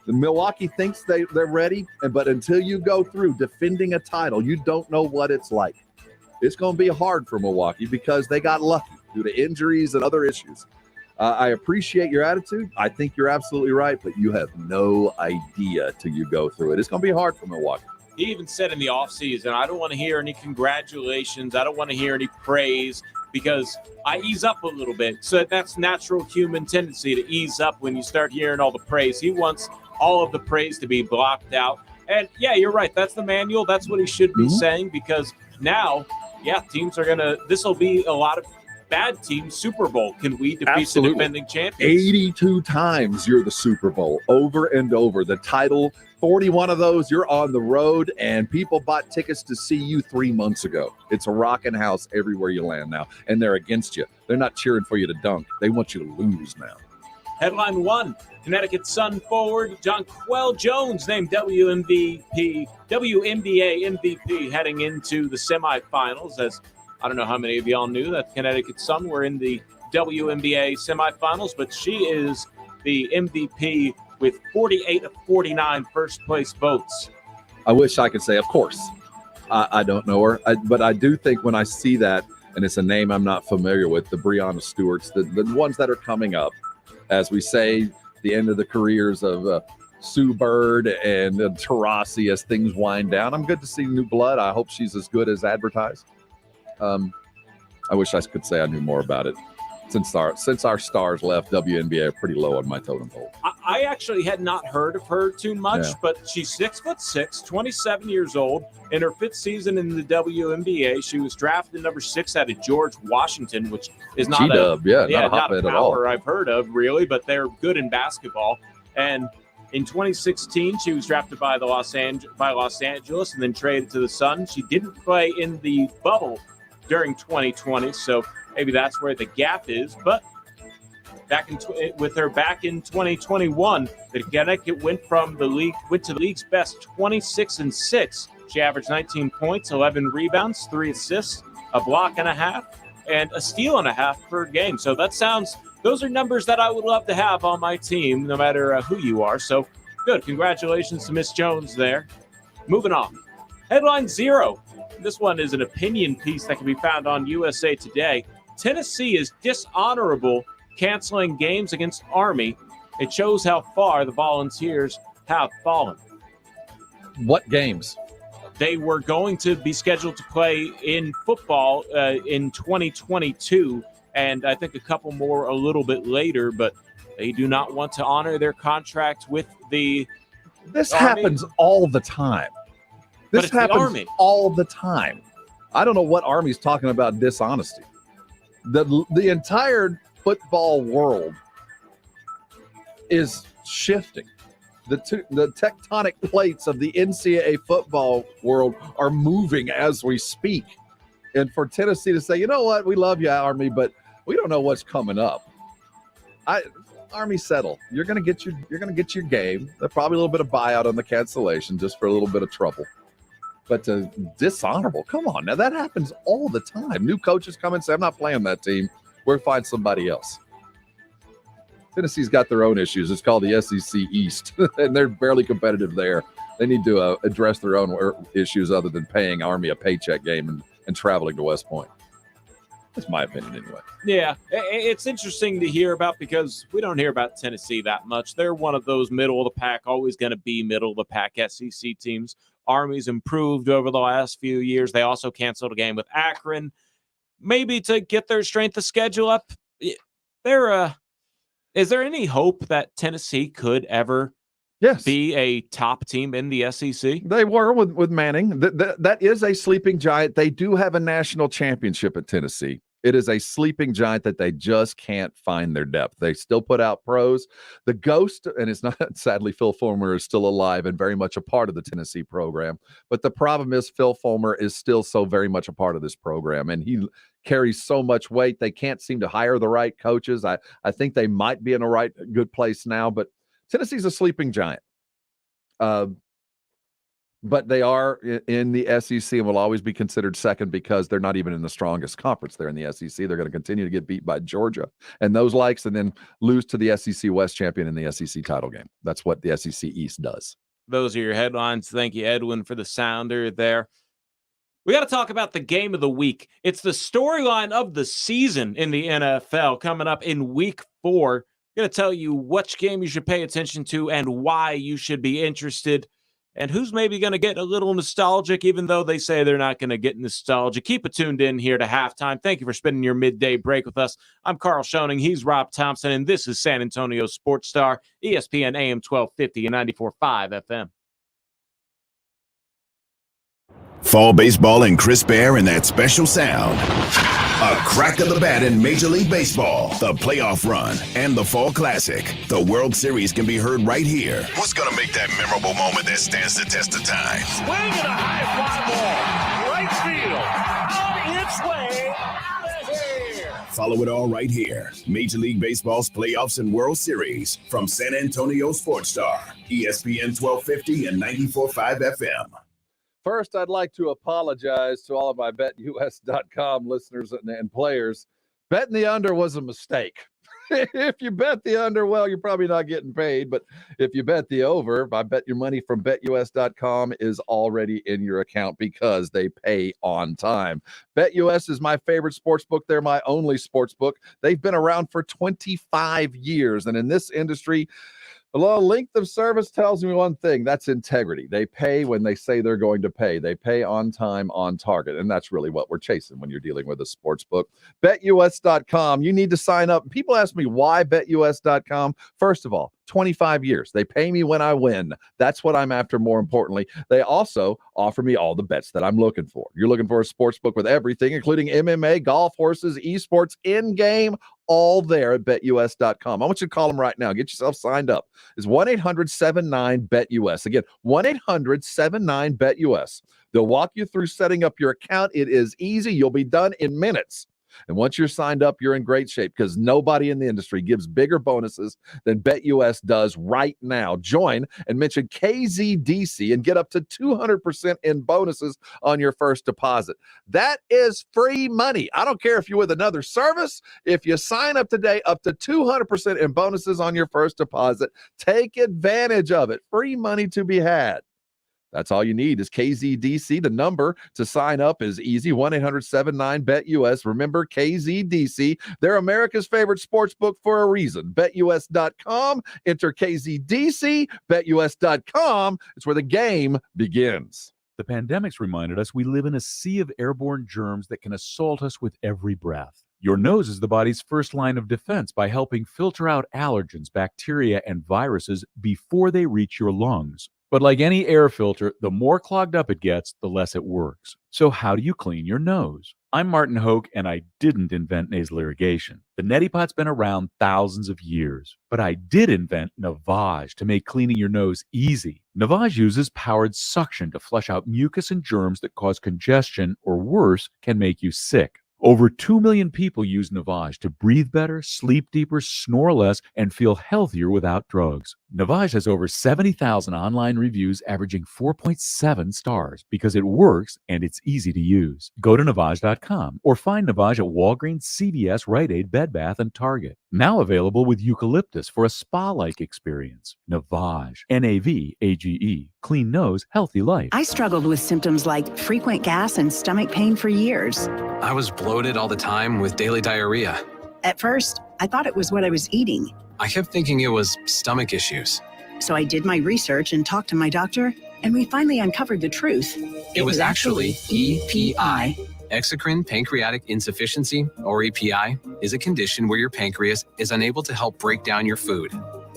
The Milwaukee thinks they're ready, but until you go through defending a title, you don't know what it's like. It's going to be hard for Milwaukee because they got lucky due to injuries and other issues. I appreciate your attitude. I think you're absolutely right, but you have no idea till you go through it. It's going to be hard for Milwaukee. He even said in the offseason, I don't want to hear any congratulations. I don't want to hear any praise because I ease up a little bit. So that's natural human tendency to ease up when you start hearing all the praise. He wants all of the praise to be blocked out. And, yeah, you're right. That's the manual. That's what he should be saying because now, teams are going to – this will be a lot of – bad team Super Bowl. Can we defeat the defending champions? 82 times you're the Super Bowl over and over. The title, 41 of those, you're on the road, and people bought tickets to see you 3 months ago. It's a rocking house everywhere you land now, and they're against you. They're not cheering for you to dunk. They want you to lose now. Headline 1, Connecticut Sun forward Jonquel Jones named WNBA MVP heading into the semifinals. As I don't know how many of y'all knew that Connecticut Sun were in the WNBA semifinals, but she is the MVP with 48 of 49 first-place votes. I wish I could say, of course. I don't know her, but I do think when I see that, and it's a name I'm not familiar with, the Breonna Stewarts, the ones that are coming up, as we say, the end of the careers of Sue Bird and Taurasi as things wind down. I'm good to see new blood. I hope she's as good as advertised. I wish I could say I knew more about it. since our stars left, WNBA are pretty low on my totem pole. I actually had not heard of her too much, but she's 6'6", 27 years old. In her 5th season in the WNBA, she was drafted number 6 out of George Washington, which is not a power I've heard of really, but they're good in basketball. And in 2016, she was drafted by Los Angeles and then traded to the Sun. She didn't play in the bubble during 2020, so maybe that's where the gap is. But with her back in 2021, the Connecticut went to the league's best 26-6. She averaged 19 points, 11 rebounds, 3 assists, a block and a half, and a steal and a half per game. So those are numbers that I would love to have on my team, no matter who you are. So good. Congratulations to Miss Jones there. Moving on. Headline 0. This one is an opinion piece that can be found on USA Today. Tennessee is dishonorable canceling games against Army. It shows how far the Volunteers have fallen. What games? They were going to be scheduled to play in football in 2022, and I think a couple more a little bit later, but they do not want to honor their contract with the This Army. happens all the time. This happens all the time. I don't know what Army's talking about dishonesty. The entire football world is shifting. The tectonic plates of the NCAA football world are moving as we speak. And for Tennessee to say, you know what, we love you, Army, but we don't know what's coming up. Army, settle. You're gonna get your game. There's probably a little bit of buyout on the cancellation just for a little bit of trouble. But dishonorable, come on. Now that happens all the time. New coaches come and say, I'm not playing that team. We'll find somebody else. Tennessee's got their own issues. It's called the SEC East, and they're barely competitive there. They need to address their own issues other than paying Army a paycheck game and traveling to West Point. That's my opinion anyway. Yeah, it's interesting to hear about because we don't hear about Tennessee that much. They're one of those middle of the pack, always going to be middle of the pack SEC teams. Army's improved over the last few years. They also canceled a game with Akron, maybe to get their strength of schedule up. Is there any hope that Tennessee could ever be a top team in the SEC? They were with Manning. That is a sleeping giant. They do have a national championship at Tennessee. It is a sleeping giant that they just can't find their depth. They still put out pros. The ghost, and it's not, sadly, Phil Fulmer is still alive and very much a part of the Tennessee program. But the problem is Phil Fulmer is still so very much a part of this program, and he carries so much weight. They can't seem to hire the right coaches. I think they might be in a good place now, but Tennessee's a sleeping giant. But they are in the SEC and will always be considered second because they're not even in the strongest conference there in the SEC. They're going to continue to get beat by Georgia and those likes and then lose to the SEC West champion in the SEC title game. That's what the SEC East does. Those are your headlines. Thank you, Edwin, for the sounder there. We got to talk about the game of the week. It's the storyline of the season in the NFL coming up in week 4. I'm going to tell you which game you should pay attention to and why you should be interested. And who's maybe going to get a little nostalgic, even though they say they're not going to get nostalgic. Keep it tuned in here to halftime. Thank you for spending your midday break with us. I'm Carl Schoening. He's Rob Thompson, and this is San Antonio Sports Star, ESPN AM 1250 and 94.5 FM. Fall baseball and crisp air and that special sound. A crack of the bat in Major League Baseball, the playoff run, and the Fall Classic. The World Series can be heard right here. Who's going to make that memorable moment that stands the test of time? Swing and a high fly ball. Right field. On its way. Out of here. Follow it all right here. Major League Baseball's playoffs and World Series from San Antonio Sports Star, ESPN 1250 and 94.5 FM. First, I'd like to apologize to all of my BetUS.com listeners and players. Betting the under was a mistake. If you bet the under, well, you're probably not getting paid. But if you bet the over, I bet your money from BetUS.com is already in your account because they pay on time. BetUS is my favorite sports book. They're my only sports book. They've been around for 25 years. And in this industry, Well, length of service tells me one thing. That's integrity. They pay when they say they're going to pay. They pay on time, on target. And that's really what we're chasing when you're dealing with a sports book. BetUS.com. You need to sign up. People ask me why BetUS.com. First of all, 25 years. They pay me when I win. That's what I'm after, more importantly. They also offer me all the bets that I'm looking for. You're looking for a sports book with everything, including MMA, golf, horses, esports, in-game, all there at BetUS.com. I want you to call them right now. Get yourself signed up. It's 1-800-79-BET-US. Again, 1-800-79-BET-US. They'll walk you through setting up your account. It is easy. You'll be done in minutes. And once you're signed up, you're in great shape because nobody in the industry gives bigger bonuses than BetUS does right now. Join and mention KZDC and get up to 200% in bonuses on your first deposit. That is free money. I don't care if you're with another service. If you sign up today, up to 200% in bonuses on your first deposit. Take advantage of it. Free money to be had. That's all you need is KZDC. The number to sign up is easy, 1-800-79-BET-US. Remember, KZDC, they're America's favorite sports book for a reason. BetUS.com, enter KZDC, BetUS.com. It's where the game begins. The pandemic's reminded us we live in a sea of airborne germs that can assault us with every breath. Your nose is the body's first line of defense by helping filter out allergens, bacteria, and viruses before they reach your lungs. But like any air filter, the more clogged up it gets, the less it works. So how do you clean your nose? I'm Martin Hoke, and I didn't invent nasal irrigation. The neti pot's been around thousands of years. But I did invent Navage to make cleaning your nose easy. Navage uses powered suction to flush out mucus and germs that cause congestion, or worse, can make you sick. Over 2 million people use Navage to breathe better, sleep deeper, snore less, and feel healthier without drugs. Navage has over 70,000 online reviews averaging 4.7 stars because it works and it's easy to use. Go to Navage.com or find Navage at Walgreens, CVS, Rite Aid, Bed Bath, and Target. Now available with eucalyptus for a spa-like experience. Navage, Navage. Clean nose, healthy life. I struggled with symptoms like frequent gas and stomach pain for years. I was bloated all the time with daily diarrhea. At first, I thought it was what I was eating. I kept thinking it was stomach issues. So I did my research and talked to my doctor, and we finally uncovered the truth. It was actually EPI. Exocrine pancreatic insufficiency, or EPI, is a condition where your pancreas is unable to help break down your food.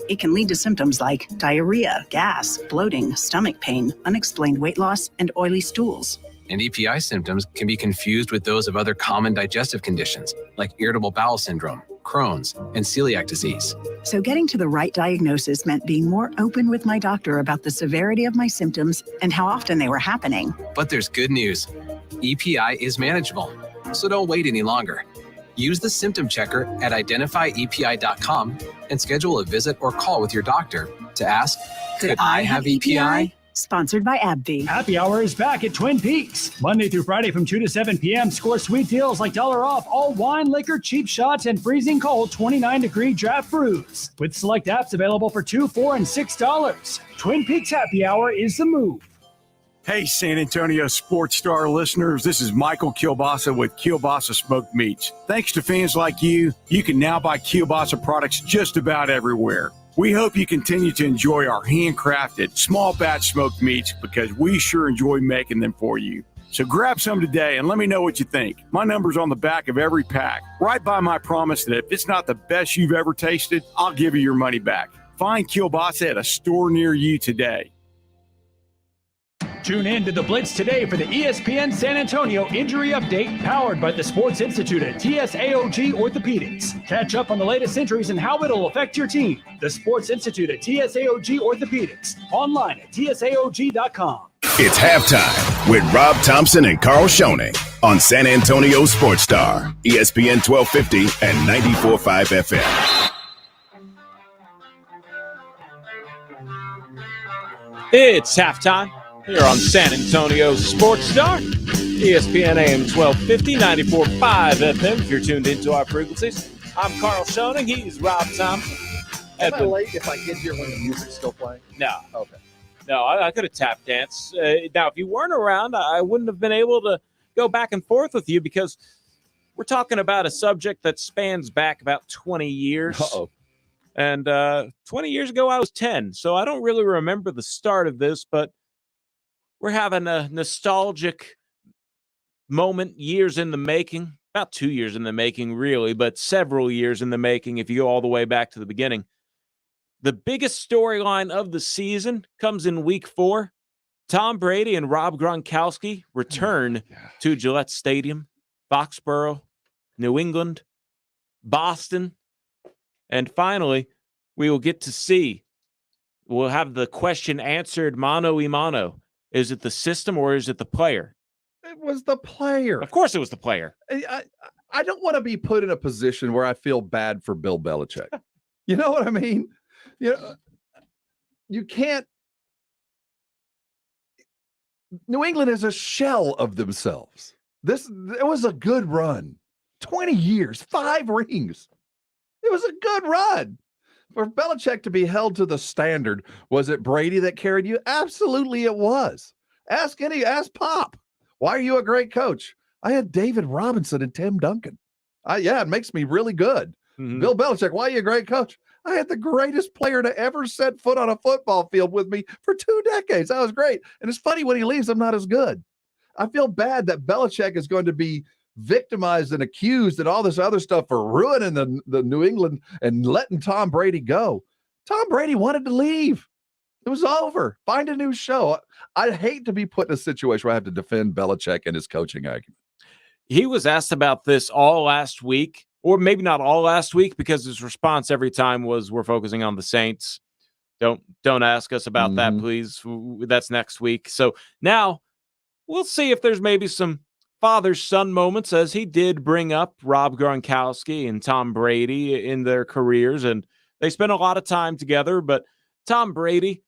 It can lead to symptoms like diarrhea, gas, bloating, stomach pain, unexplained weight loss, and oily stools. And EPI symptoms can be confused with those of other common digestive conditions, like irritable bowel syndrome, Crohn's, and celiac disease. So getting to the right diagnosis meant being more open with my doctor about the severity of my symptoms and how often they were happening. But there's good news. EPI is manageable, so don't wait any longer. Use the symptom checker at identifyepi.com and schedule a visit or call with your doctor to ask, could I have EPI? Sponsored by AbbVie. Happy Hour is back at Twin Peaks. Monday through Friday from 2 to 7 p.m. Score sweet deals like $1 off all wine, liquor, cheap shots, and freezing cold 29-degree draft brews. With select apps available for $2, $4, and $6. Twin Peaks Happy Hour is the move. Hey, San Antonio Sports Star listeners, this is Michael Kielbasa with Kielbasa Smoked Meats. Thanks to fans like you, you can now buy Kielbasa products just about everywhere. We hope you continue to enjoy our handcrafted, small batch smoked meats because we sure enjoy making them for you. So grab some today and let me know what you think. My number's on the back of every pack. Right by my promise that if it's not the best you've ever tasted, I'll give you your money back. Find Kielbasa at a store near you today. Tune in to the Blitz today for the ESPN San Antonio Injury Update, powered by the Sports Institute at TSAOG Orthopedics. Catch up on the latest injuries and how it'll affect your team. The Sports Institute at TSAOG Orthopedics. Online at TSAOG.com. It's halftime with Rob Thompson and Carl Schoening on San Antonio Sports Star, ESPN 1250 and 94.5 FM. It's halftime here on San Antonio Sports Star, ESPN AM 1250, 94.5 FM. If you're tuned into our frequencies, I'm Carl Schoening. He's Rob Thompson. Am I late if I get here when the music's still playing? No. Okay. No, I could have tap danced. Now, if you weren't around, I wouldn't have been able to go back and forth with you because we're talking about a subject that spans back about 20 years. Uh-oh. And 20 years ago, I was 10. So I don't really remember the start of this, but we're having a nostalgic moment, years in the making. About 2 years in the making, really, but several years in the making if you go all the way back to the beginning. The biggest storyline of the season comes in week 4. Tom Brady and Rob Gronkowski return to Gillette Stadium, Foxborough, New England, Boston, and finally, we will get to see. We'll have the question answered mano a mano. Is it the system or is it the player? It was the player. Of course it was the player. I don't want to be put in a position where I feel bad for Bill Belichick. You know what I mean? You know, you can't. New England is a shell of themselves. It was a good run. 20 years, 5 rings. It was a good run. For Belichick to be held to the standard, was it Brady that carried you? Absolutely it was. Ask Pop. Why are you a great coach? I had David Robinson and Tim Duncan. It makes me really good. Mm-hmm. Bill Belichick, why are you a great coach? I had the greatest player to ever set foot on a football field with me for 2 decades. That was great. And it's funny, when he leaves, I'm not as good. I feel bad that Belichick is going to be victimized and accused and all this other stuff for ruining the New England and letting Tom Brady go. Tom Brady wanted to leave. It was over. Find a new show. I hate to be put in a situation where I have to defend Belichick and his coaching argument. He was asked about this all last week, or maybe not all last week, because his response every time was, "We're focusing on the Saints. Don't ask us about that, please. That's next week." So now we'll see if there's maybe some father-son moments, as he did bring up Rob Gronkowski and Tom Brady in their careers, and they spent a lot of time together. But Tom Brady,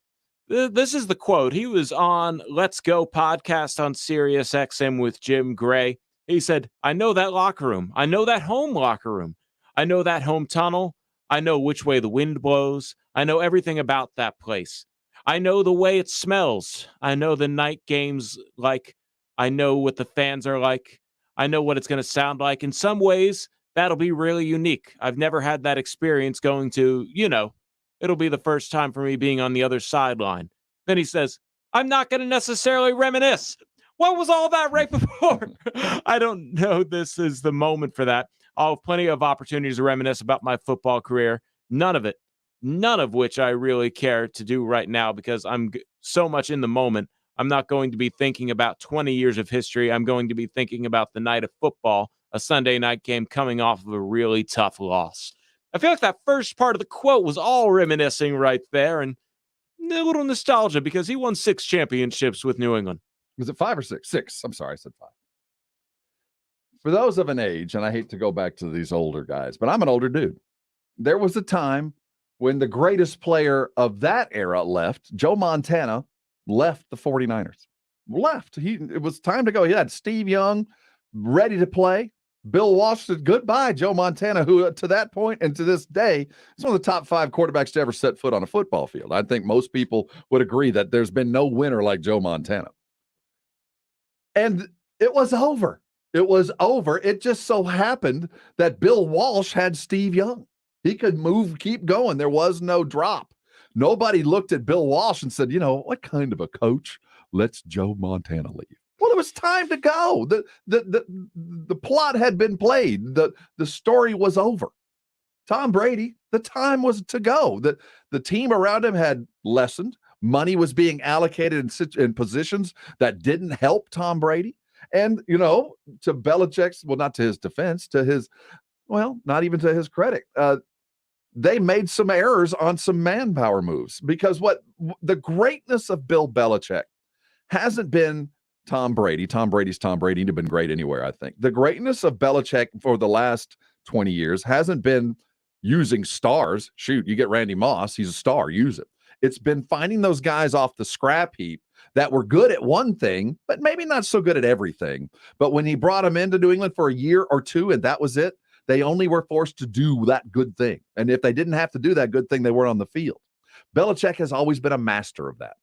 this is the quote. He was on Let's Go podcast on Sirius XM with Jim Gray. He said, "I know that locker room. I know that home locker room. I know that home tunnel. I know which way the wind blows. I know everything about that place. I know the way it smells. I know the night games like. I know what the fans are like. I know what it's going to sound like. In some ways, that'll be really unique. I've never had that experience going to, it'll be the first time for me being on the other sideline." Then he says, "I'm not going to necessarily reminisce." What was all that right before? I don't know. This is the moment for that. I'll have plenty of opportunities to reminisce about my football career. None of which I really care to do right now, because I'm so much in the moment. I'm not going to be thinking about 20 years of history. I'm going to be thinking about the night of football, a Sunday night game coming off of a really tough loss. I feel like that first part of the quote was all reminiscing right there, and a little nostalgia, because he won 6 championships with New England. Was it 5 or 6? 6. I'm sorry, I said 5. For those of an age, and I hate to go back to these older guys, but I'm an older dude. There was a time when the greatest player of that era left. Joe Montana left the 49ers. It was time to go. He had Steve Young ready to play. Bill Walsh said goodbye. Joe Montana, who to that point and to this day is one of the top 5 quarterbacks to ever set foot on a football field. I think most people would agree that there's been no winner like Joe Montana. And it was over. It was over. It just so happened that Bill Walsh had Steve Young. He could keep going. There was no drop. Nobody looked at Bill Walsh and said, what kind of a coach lets Joe Montana leave? Well, it was time to go. The plot had been played. The story was over. Tom Brady, the time was to go. The team around him had lessened. Money was being allocated in positions that didn't help Tom Brady. And, to Belichick's, well, not to his defense, not even to his credit, they made some errors on some manpower moves, because the greatness of Bill Belichick hasn't been Tom Brady. Tom Brady's Tom Brady. He'd have been great anywhere, I think. The greatness of Belichick for the last 20 years hasn't been using stars. Shoot, you get Randy Moss. He's a star. Use it. It's been finding those guys off the scrap heap that were good at one thing, but maybe not so good at everything. But when he brought them into New England for a year or two, and that was it, they only were forced to do that good thing. And if they didn't have to do that good thing, they weren't on the field. Belichick has always been a master of that.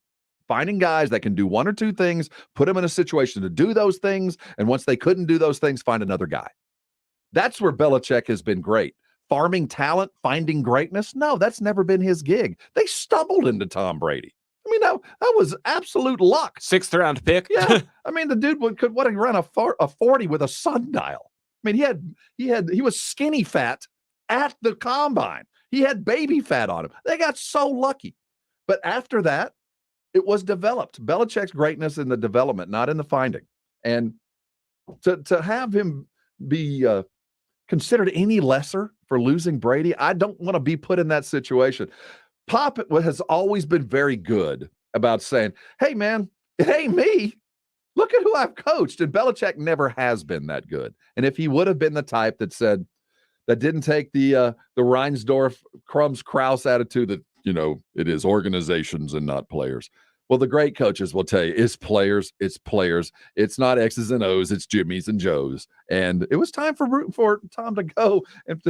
Finding guys that can do one or two things, put them in a situation to do those things, and once they couldn't do those things, find another guy. That's where Belichick has been great. farming talent, finding greatness? No, that's never been his gig. They stumbled into Tom Brady. I mean, that was absolute luck. 6th round pick. Yeah, I mean, the dude could run a 40 with a sundial. I mean, he was skinny fat at the combine. He had baby fat on him. They got so lucky. But after that, it was developed. Belichick's greatness in the development, not in the finding. And to have him be considered any lesser for losing Brady, I don't want to be put in that situation. Pop has always been very good about saying, hey, man, it ain't me. Look at who I've coached. And Belichick never has been that good. And if he would have been the type that didn't take the Reinsdorf, Krause attitude that, it is organizations and not players. Well, the great coaches will tell you it's players. It's not X's and O's. It's Jimmy's and Joe's. And it was time for Tom to go and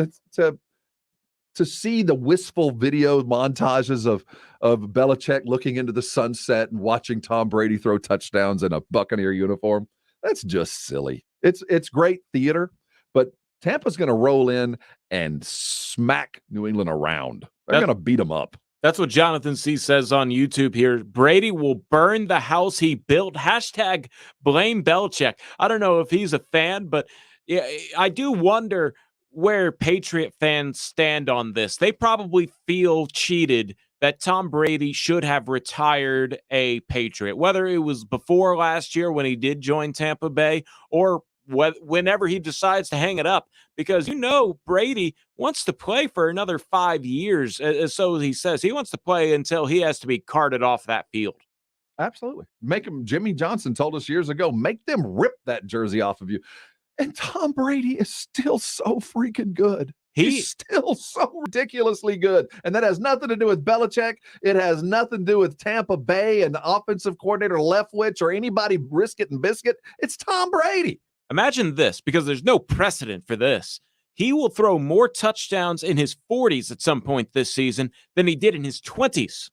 to see the wistful video montages of Belichick looking into the sunset and watching Tom Brady throw touchdowns in a Buccaneer uniform. That's just silly. It's great theater, but Tampa's going to roll in and smack New England around. They're going to beat them up. That's what Jonathan C. says on YouTube here. Brady will burn the house he built. # blame Belichick. I don't know if he's a fan, but yeah, I do wonder where Patriot fans stand on this. They probably feel cheated that Tom Brady should have retired a Patriot, whether it was before last year when he did join Tampa Bay or whenever he decides to hang it up, because Brady wants to play for another 5 years. So he says he wants to play until he has to be carted off that field. Absolutely. Make him. Jimmy Johnson told us years ago, make them rip that jersey off of you. And Tom Brady is still so freaking good. He's still so ridiculously good. And that has nothing to do with Belichick. It has nothing to do with Tampa Bay and the offensive coordinator Leftwich or anybody brisket and biscuit. It's Tom Brady. Imagine this, because there's no precedent for this. He will throw more touchdowns in his 40s at some point this season than he did in his 20s.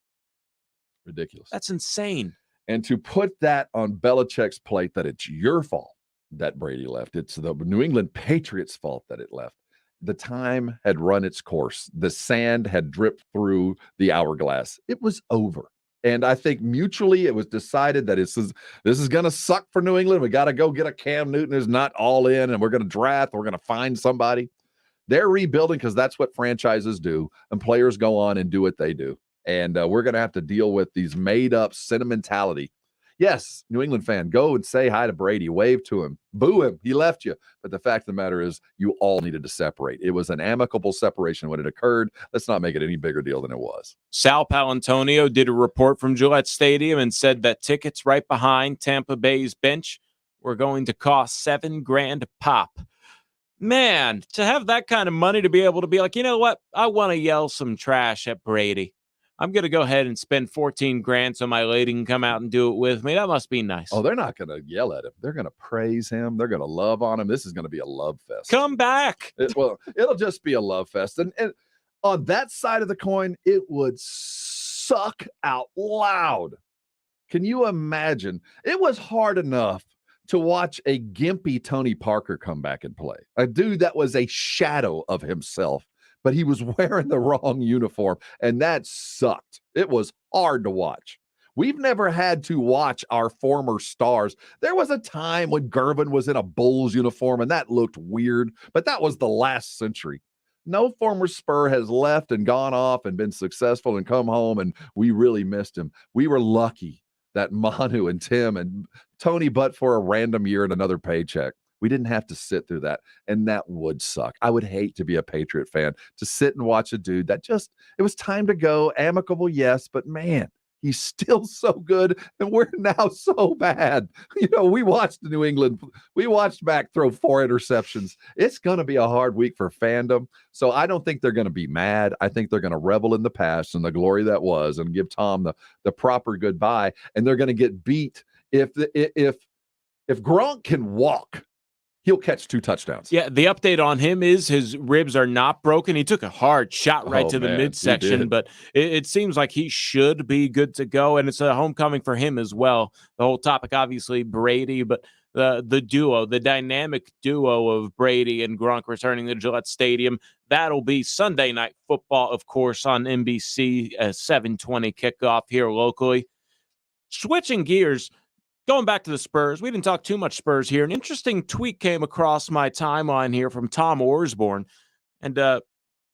Ridiculous. That's insane. And to put that on Belichick's plate that it's your fault that Brady left. It's the New England Patriots' fault that it left. The time had run its course. The sand had dripped through the hourglass. It was over. And I think mutually it was decided that this is going to suck for New England. We got to go get a Cam Newton who's not all in, and we're going to draft. We're going to find somebody. They're rebuilding because that's what franchises do, and players go on and do what they do. And we're going to have to deal with these made-up sentimentality. Yes, New England fan, go and say hi to Brady, wave to him, boo him, he left you. But the fact of the matter is you all needed to separate. It was an amicable separation when it occurred. Let's not make it any bigger deal than it was. Sal Palantonio did a report from Gillette Stadium and said that tickets right behind Tampa Bay's bench were going to cost $7,000 a pop. Man, to have that kind of money to be able to be like, you know what? I want to yell some trash at Brady. I'm going to go ahead and spend $14,000 so my lady can come out and do it with me. That must be nice. Oh, they're not going to yell at him. They're going to praise him. They're going to love on him. This is going to be a love fest. Come back. It'll just be a love fest. And on that side of the coin, it would suck out loud. Can you imagine? It was hard enough to watch a gimpy Tony Parker come back and play. A dude that was a shadow of himself, but he was wearing the wrong uniform, and that sucked. It was hard to watch. We've never had to watch our former stars. There was a time when Gervin was in a Bulls uniform, and that looked weird, but that was the last century. No former Spur has left and gone off and been successful and come home, and we really missed him. We were lucky that Manu and Tim and Tony, but for a random year and another paycheck. We didn't have to sit through that, and that would suck. I would hate to be a Patriot fan, to sit and watch a dude that it was time to go. Amicable, yes, but man, he's still so good, and we're now so bad. We watched New England. We watched Mac throw 4 interceptions. It's going to be a hard week for fandom, so I don't think they're going to be mad. I think they're going to revel in the past and the glory that was and give Tom the proper goodbye, and they're going to get beat. If Gronk can walk, he'll catch 2 touchdowns. Yeah, the update on him is his ribs are not broken. He took a hard shot right to the midsection, but it seems like he should be good to go, and it's a homecoming for him as well. The whole topic, obviously, Brady, but the duo, the dynamic duo of Brady and Gronk returning to Gillette Stadium. That'll be Sunday Night Football, of course, on NBC, a 7:20 kickoff here locally. Switching gears, going back to the Spurs, we didn't talk too much Spurs here. An interesting tweet came across my timeline here from Tom Orsborn. And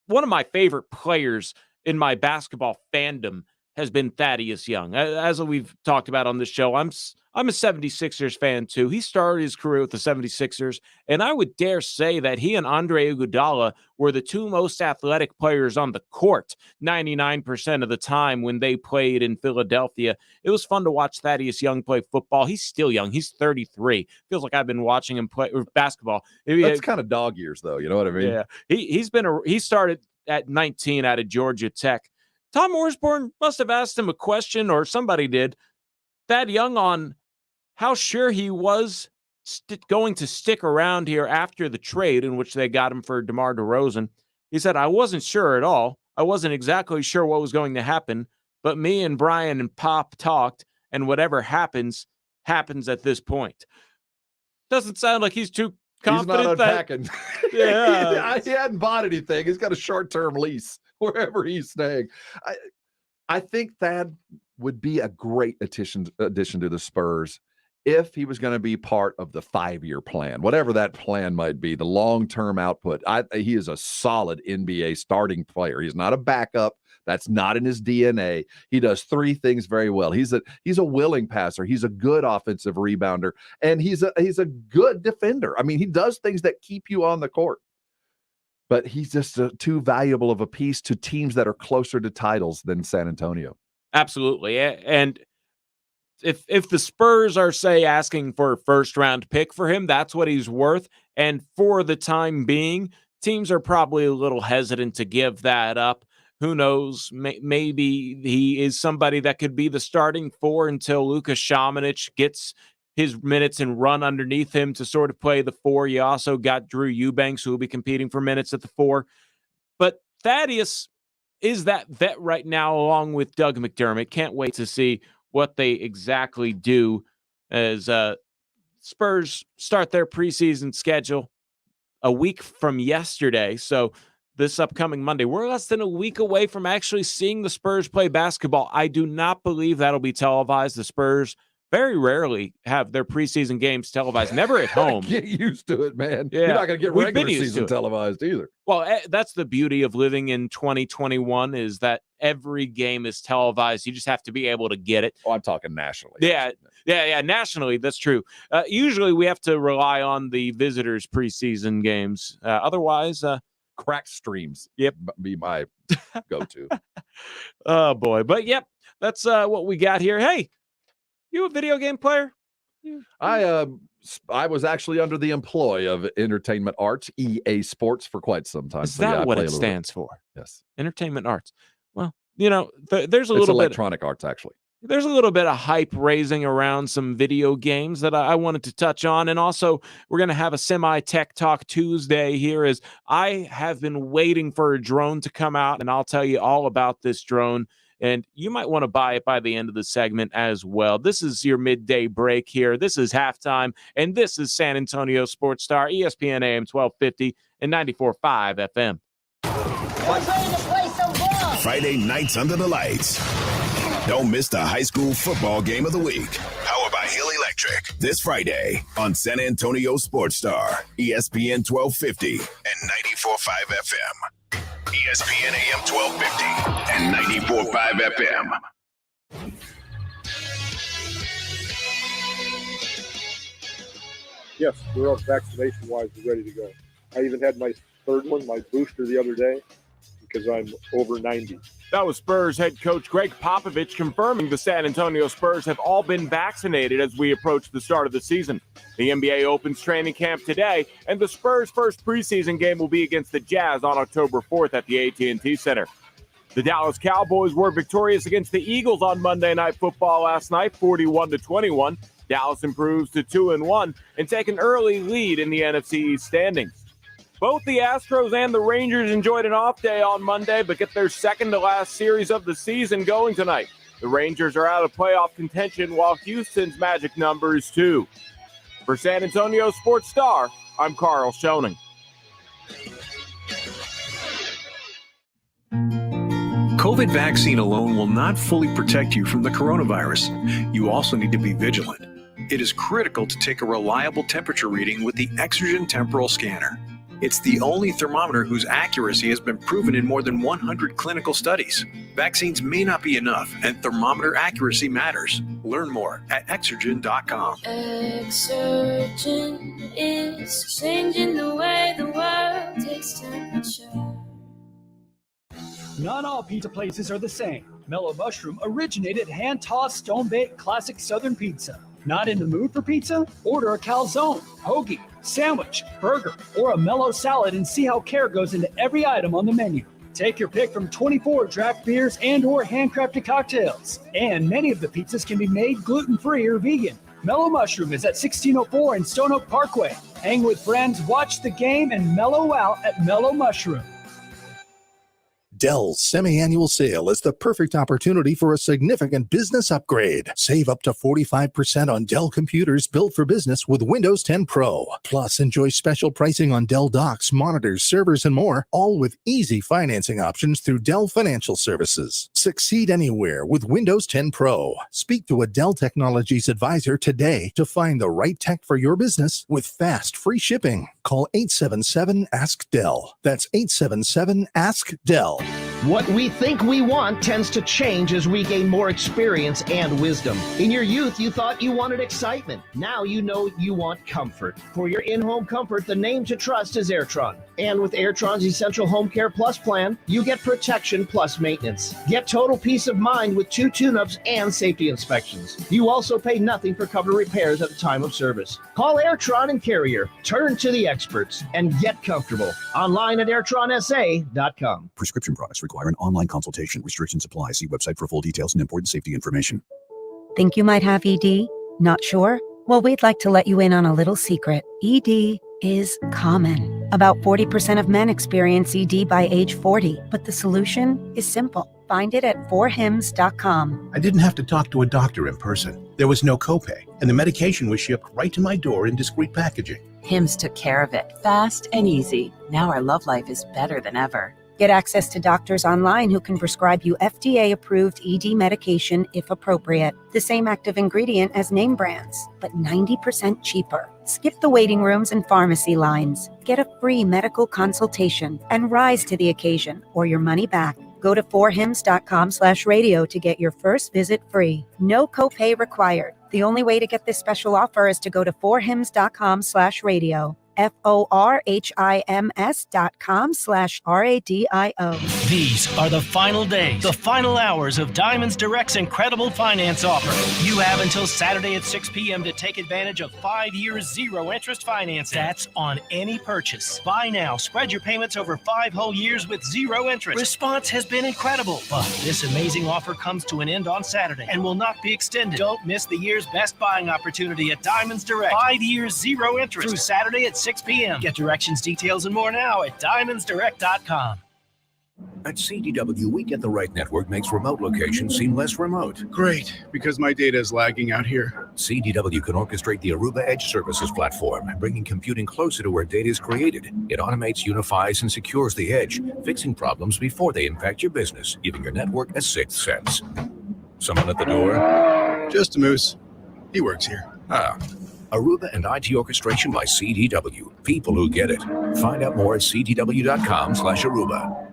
one of my favorite players in my basketball fandom has been Thaddeus Young. As we've talked about on this show, I'm a 76ers fan too. He started his career with the 76ers, and I would dare say that he and Andre Iguodala were the two most athletic players on the court 99% of the time when they played in Philadelphia. It was fun to watch Thaddeus Young play football. He's still young. He's 33. Feels like I've been watching him play basketball. That's kind of dog years, though. You know what I mean? Yeah. He started at 19 out of Georgia Tech. Tom Orsborn must have asked him a question, or somebody did, Thad Young, on how sure he was going to stick around here after the trade in which they got him for DeMar DeRozan. He said, I wasn't sure at all. I wasn't exactly sure what was going to happen, but me and Brian and Pop talked, and whatever happens at this point. Doesn't sound like he's too confident. He's not unpacking. Yeah. He hadn't bought anything. He's got a short-term lease wherever he's staying. I think Thad would be a great addition to the Spurs if he was going to be part of the 5-year plan, whatever that plan might be, the long-term output. He is a solid NBA starting player. He's not a backup. That's not in his DNA. He does 3 things very well. He's a willing passer. He's a good offensive rebounder, and he's a good defender. I mean, he does things that keep you on the court. But he's just too valuable of a piece to teams that are closer to titles than San Antonio. Absolutely. And if the Spurs are, say, asking for a first-round pick for him, that's what he's worth. And for the time being, teams are probably a little hesitant to give that up. Who knows? Maybe he is somebody that could be the starting 4 until Luka Šamanić gets his minutes and run underneath him to sort of play the 4. You also got Drew Eubanks, who will be competing for minutes at the 4. But Thaddeus is that vet right now, along with Doug McDermott. Can't wait to see what they exactly do as Spurs start their preseason schedule a week from yesterday. So this upcoming Monday, we're less than a week away from actually seeing the Spurs play basketball. I do not believe that'll be televised. The Spurs very rarely have their preseason games televised, never at home. Get used to it, man. Yeah. You're not going to get regular season televised either. Well, that's the beauty of living in 2021 is that every game is televised. You just have to be able to get it. Oh, I'm talking nationally. Yeah. Nationally, that's true. Usually we have to rely on the visitors' preseason games. Otherwise, crack streams. Yep. Be my go-to. Oh, boy. But, yep, that's what we got here. Hey, you a video game player? I was actually under the employ of Entertainment Arts, EA Sports, for quite some time. Is that what it stands for? Yes. Entertainment Arts. Well, there's a little bit electronic arts, actually. There's a little bit of hype raising around some video games that I wanted to touch on. And also, we're going to have a semi-tech talk Tuesday here as I have been waiting for a drone to come out, and I'll tell you all about this drone. And you might want to buy it by the end of the segment as well. This is your midday break here. This is halftime, and this is San Antonio Sports Star, ESPN AM 1250 and 94.5 FM. Friday nights under the lights. Don't miss the high school football game of the week. Powered by Hill Electric. This Friday on San Antonio Sports Star, ESPN 1250 and 94.5 FM. ESPN AM 1250 and 94.5 FM. Yes, we're up vaccination-wise. We're ready to go. I even had my 3rd one, my booster, the other day because I'm over 90. That was Spurs head coach Greg Popovich confirming the San Antonio Spurs have all been vaccinated as we approach the start of the season. The NBA opens training camp today, and the Spurs' first preseason game will be against the Jazz on October 4th at the AT&T Center. The Dallas Cowboys were victorious against the Eagles on Monday Night Football last night, 41-21. Dallas improves to 2-1 and take an early lead in the NFC East standings. Both the Astros and the Rangers enjoyed an off day on Monday, but get their second-to-last series of the season going tonight. The Rangers are out of playoff contention, while Houston's magic number is 2. For San Antonio Sports Star, I'm Carl Schoening. COVID vaccine alone will not fully protect you from the coronavirus. You also need to be vigilant. It is critical to take a reliable temperature reading with the Exergen Temporal Scanner. It's the only thermometer whose accuracy has been proven in more than 100 clinical studies. Vaccines may not be enough, and thermometer accuracy matters. Learn more at Exergen.com. Exergen is changing the way the world takes temperature. Not all pizza places are the same. Mellow Mushroom originated hand-tossed, stone-baked classic Southern pizza. Not in the mood for pizza? Order a calzone, hoagie, sandwich, burger, or a mellow salad and see how care goes into every item on the menu. Take your pick from 24 draft beers and or handcrafted cocktails. And many of the pizzas can be made gluten-free or vegan. Mellow Mushroom is at 1604 in Stone Oak Parkway. Hang with friends, watch the game, and mellow out at Mellow Mushroom. Dell's semi-annual sale is the perfect opportunity for a significant business upgrade. Save up to 45% on Dell computers built for business with Windows 10 Pro. Plus, enjoy special pricing on Dell docks, monitors, servers, and more, all with easy financing options through Dell Financial Services. Succeed anywhere with Windows 10 Pro. Speak to a Dell Technologies advisor today to find the right tech for your business with fast, free shipping. Call 877-ASK-DELL. That's 877-ASK-DELL. What we think we want tends to change as we gain more experience and wisdom. In your youth, you thought you wanted excitement. Now you know you want comfort. For your in-home comfort, the name to trust is Airtron. And with Airtron's Essential Home Care Plus plan, you get protection plus maintenance. Get total peace of mind with 2 tune-ups and safety inspections. You also pay nothing for covered repairs at the time of service. Call Airtron and Carrier. Turn to the experts and get comfortable. Online at airtronsa.com. Prescription products require an online consultation. Restrictions apply. See website for full details and important safety information. Think you might have ED? Not sure? Well, we'd like to let you in on a little secret. ED is common. About 40% of men experience ED by age 40, but the solution is simple. Find it at 4hims.com. I didn't have to talk to a doctor in person. There was no copay, and the medication was shipped right to my door in discreet packaging. Hims took care of it, fast and easy. Now our love life is better than ever. Get access to doctors online who can prescribe you FDA-approved ED medication if appropriate. The same active ingredient as name brands, but 90% cheaper. Skip the waiting rooms and pharmacy lines. Get a free medical consultation and rise to the occasion or your money back. Go to 4hims.com/radio to get your first visit free. No copay required. The only way to get this special offer is to go to 4hims.com/radio. FORHIMS.com/RADIO. These are the final days, the final hours of Diamonds Direct's incredible finance offer. You have until Saturday at 6 p.m. to take advantage of 5 years zero-interest financing. That's on any purchase. Buy now. Spread your payments over 5 whole years with zero interest. Response has been incredible, but this amazing offer comes to an end on Saturday and will not be extended. Don't miss the year's best buying opportunity at Diamonds Direct. 5 years zero interest through Saturday at 6 p.m. Get directions, details, and more now at diamondsdirect.com. At CDW, we get the right network makes remote locations seem less remote. Great, because my data is lagging out here. CDW can orchestrate the Aruba Edge Services platform, bringing computing closer to where data is created. It automates, unifies, and secures the edge, fixing problems before they impact your business, giving your network a sixth sense. Someone at the door? Just a moose. He works here. Ah. Aruba and IT orchestration by CDW. People who get it. Find out more at cdw.com/Aruba.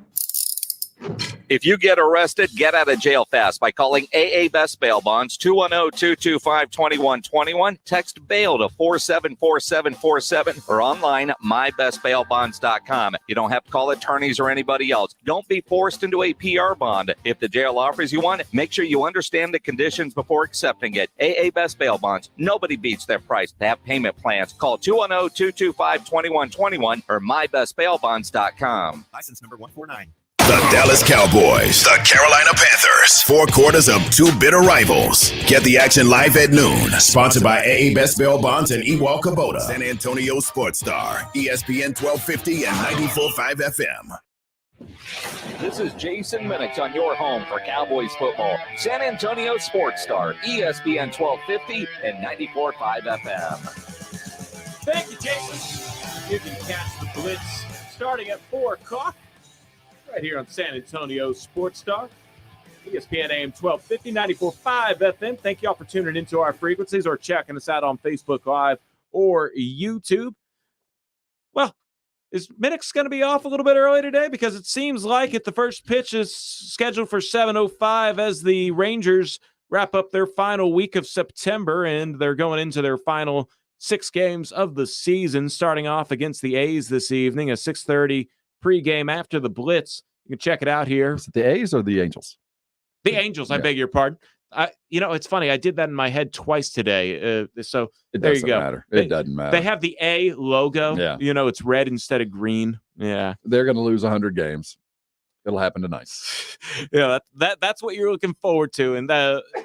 If you get arrested, get out of jail fast by calling AA Best Bail Bonds, 210-225-2121. Text bail to 474747 or online mybestbailbonds.com. You don't have to call attorneys or anybody else. Don't be forced into a PR bond. If the jail offers you one, make sure you understand the conditions before accepting it. AA Best Bail Bonds. Nobody beats their price. They have payment plans. Call 210-225-2121 or mybestbailbonds.com. License number 149. The Dallas Cowboys, the Carolina Panthers, 4 quarters of 2 bitter rivals. Get the action live at noon. Sponsored by AA Best Bail Bonds and Ewald Kubota. San Antonio Sports Star, ESPN 1250 and 94.5 FM. This is Jason Minix on your home for Cowboys football. San Antonio Sports Star, ESPN 1250 and 94.5 FM. Thank you, Jason. You can catch the Blitz starting at 4 o'clock right here on San Antonio Sports Star. ESPN AM 1250, 94.5 FM. Thank you all for tuning into our frequencies or checking us out on Facebook Live or YouTube. Well, is Minix going to be off a little bit early today? Because it seems like the first pitch is scheduled for 7:05 as the Rangers wrap up their final week of September, and they're going into their final 6 games of the season, starting off against the A's this evening, a 6:30 pregame after the Blitz. You can check it out here. Is it the A's or the Angels? The Angels, I beg your pardon. It's funny. I did that in my head twice today. So there you go. Matter. It doesn't matter. They have the A logo. Yeah. It's red instead of green. Yeah. They're going to lose 100 games. It'll happen tonight. Yeah, that's what you're looking forward to. And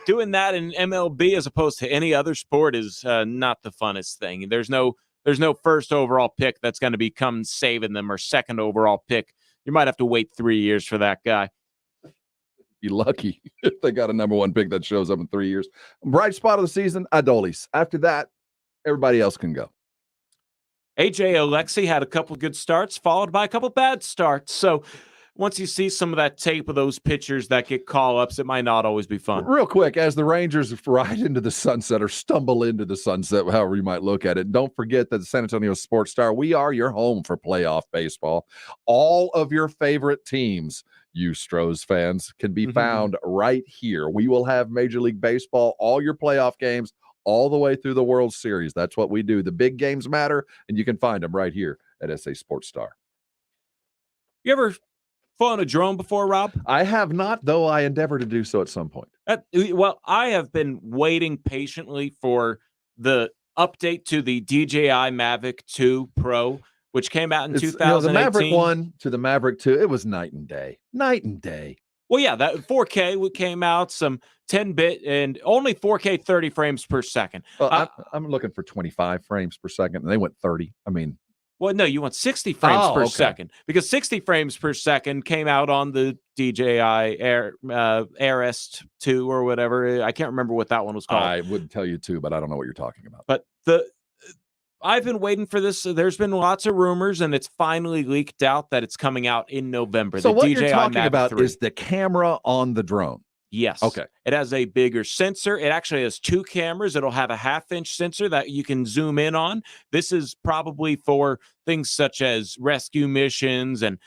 doing that in MLB as opposed to any other sport is not the funnest thing. There's no first overall pick that's going to come saving them, or second overall pick. You might have to wait 3 years for that guy. Be lucky if they got a number 1 pick that shows up in 3 years. Bright spot of the season, Adolis. After that, everybody else can go. AJ Alexi had a couple good starts, followed by a couple bad starts. So once you see some of that tape of those pitchers that get call-ups, it might not always be fun. Real quick, as the Rangers ride into the sunset or stumble into the sunset, however you might look at it, don't forget that the San Antonio Sports Star, we are your home for playoff baseball. All of your favorite teams, you Stros fans, can be found right here. We will have Major League Baseball, all your playoff games, all the way through the World Series. That's what we do. The big games matter, and you can find them right here at SA Sports Star. You ever flown a drone before, Rob? I have not, though I endeavor to do so at some point. Well, I have been waiting patiently for the update to the DJI Mavic 2 Pro, which came out in 2018. The Maverick 1 to the Maverick 2, it was night and day. Night and day. Well, yeah, that 4K came out, some 10-bit, and only 4K 30 frames per second. Well, I'm looking for 25 frames per second, and they went 30. I mean, well, no, you want 60 frames per second, because 60 frames per second came out on the DJI Airest 2 or whatever. I can't remember what that one was called. I would tell you too, but I don't know what you're talking about. But I've been waiting for this. There's been lots of rumors, and it's finally leaked out that it's coming out in November. So what DJI you're talking Mavic about 3. is the camera on the drone. Yes. Okay. It has a bigger sensor. It actually has 2 cameras. It'll have a 1/2-inch sensor that you can zoom in on. This is probably for things such as rescue missions and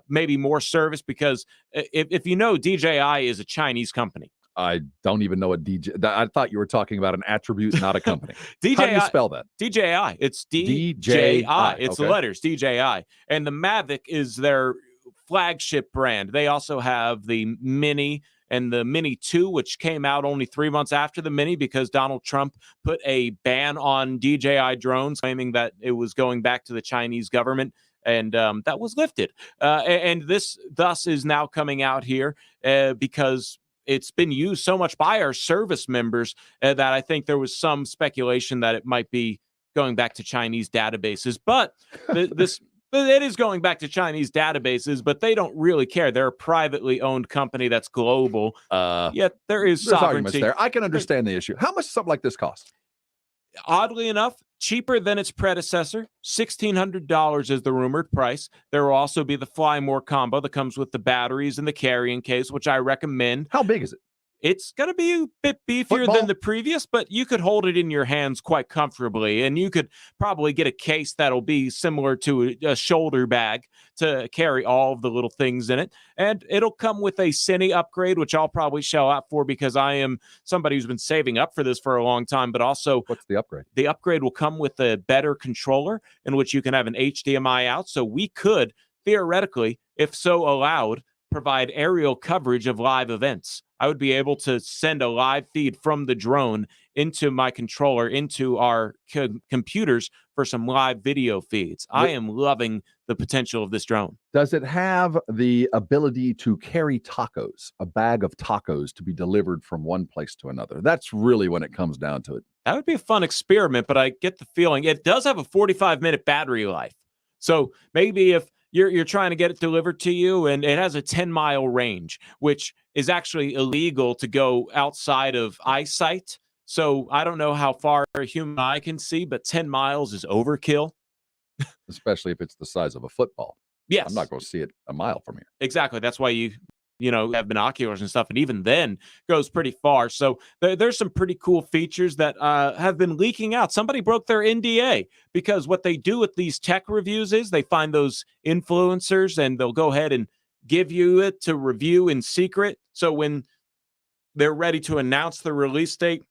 maybe more service, because if you know, DJI is a Chinese company. I don't even know what I thought you were talking about an attribute, not a company. DJI, how do you spell that? DJI. It's DJI. It's the letters DJI. And the Mavic is their flagship brand. They also have the Mini and the Mini 2, which came out only 3 months after the Mini, because Donald Trump put a ban on DJI drones, claiming that it was going back to the Chinese government. And that was lifted. And this thus is now coming out here because it's been used so much by our service members that I think there was some speculation that it might be going back to Chinese databases. But it is going back to Chinese databases, but they don't really care. They're a privately owned company that's global. Yet there is sovereignty there. I can understand the issue. How much does something like this cost? Oddly enough, cheaper than its predecessor. $1,600 is the rumored price. There will also be the Fly More combo that comes with the batteries and the carrying case, which I recommend. How big is it? It's going to be a bit beefier than the previous, but you could hold it in your hands quite comfortably, and you could probably get a case that'll be similar to a shoulder bag to carry all of the little things in it. And it'll come with a Cine upgrade, which I'll probably shell out for because I am somebody who's been saving up for this for a long time. But also, what's the upgrade? The upgrade will come with a better controller in which you can have an HDMI out. So we could theoretically, if so allowed, provide aerial coverage of live events. I would be able to send a live feed from the drone into my controller, into our computers for some live video feeds. I am loving the potential of this drone. Does it have the ability to carry tacos, a bag of tacos to be delivered from one place to another? That's really when it comes down to it. That would be a fun experiment, but I get the feeling it does have a 45-minute battery life. So maybe if you're trying to get it delivered to you, and it has a 10-mile range, which is actually illegal to go outside of eyesight. So I don't know how far a human eye can see, but 10 miles is overkill. Especially if it's the size of a football. Yes. I'm not going to see it a mile from here. Exactly. That's why you have binoculars and stuff. And even then goes pretty far. So there's some pretty cool features that have been leaking out. Somebody broke their NDA because what they do with these tech reviews is they find those influencers and they'll go ahead and give you it to review in secret. So when they're ready to announce the release date,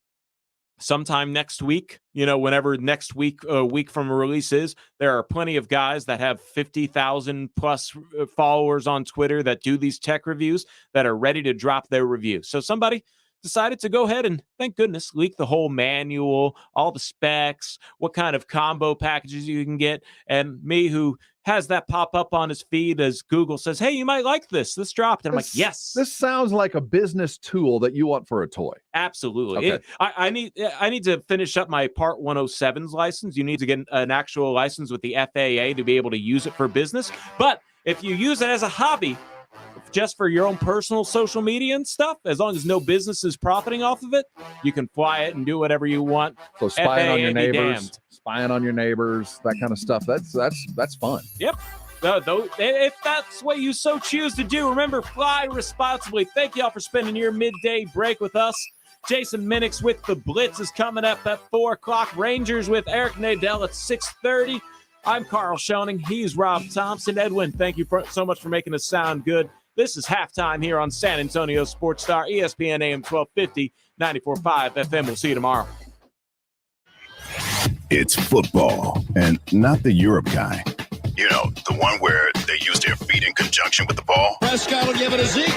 sometime next week, whenever next week, a week from a release is, there are plenty of guys that have 50,000 plus followers on Twitter that do these tech reviews that are ready to drop their review. So somebody decided to go ahead and, thank goodness, leak the whole manual, all the specs, what kind of combo packages you can get. And me, who has that pop up on his feed as Google says, hey, you might like this. This dropped. And I'm like, yes. This sounds like a business tool that you want for a toy. Absolutely. Okay. I need to finish up my Part 107's license. You need to get an actual license with the FAA to be able to use it for business. But if you use it as a hobby, just for your own personal social media and stuff, as long as no business is profiting off of it, you can fly it and do whatever you want. So spying on your neighbors, that kind of stuff. That's fun. Yep. If that's what you so choose to do, remember, fly responsibly. Thank y'all for spending your midday break with us. Jason Minix with the Blitz is coming up at 4 o'clock. Rangers with Eric Nadell at 6:30. I'm Carl Schoening. He's Rob Thompson. Edwin, thank you so much for making us sound good. This is halftime here on San Antonio Sports Star, ESPN AM 1250, 94.5 FM. We'll see you tomorrow. It's football, and not the Europe kind. The one where they use their feet in conjunction with the ball. Prescott will give it a Zeke.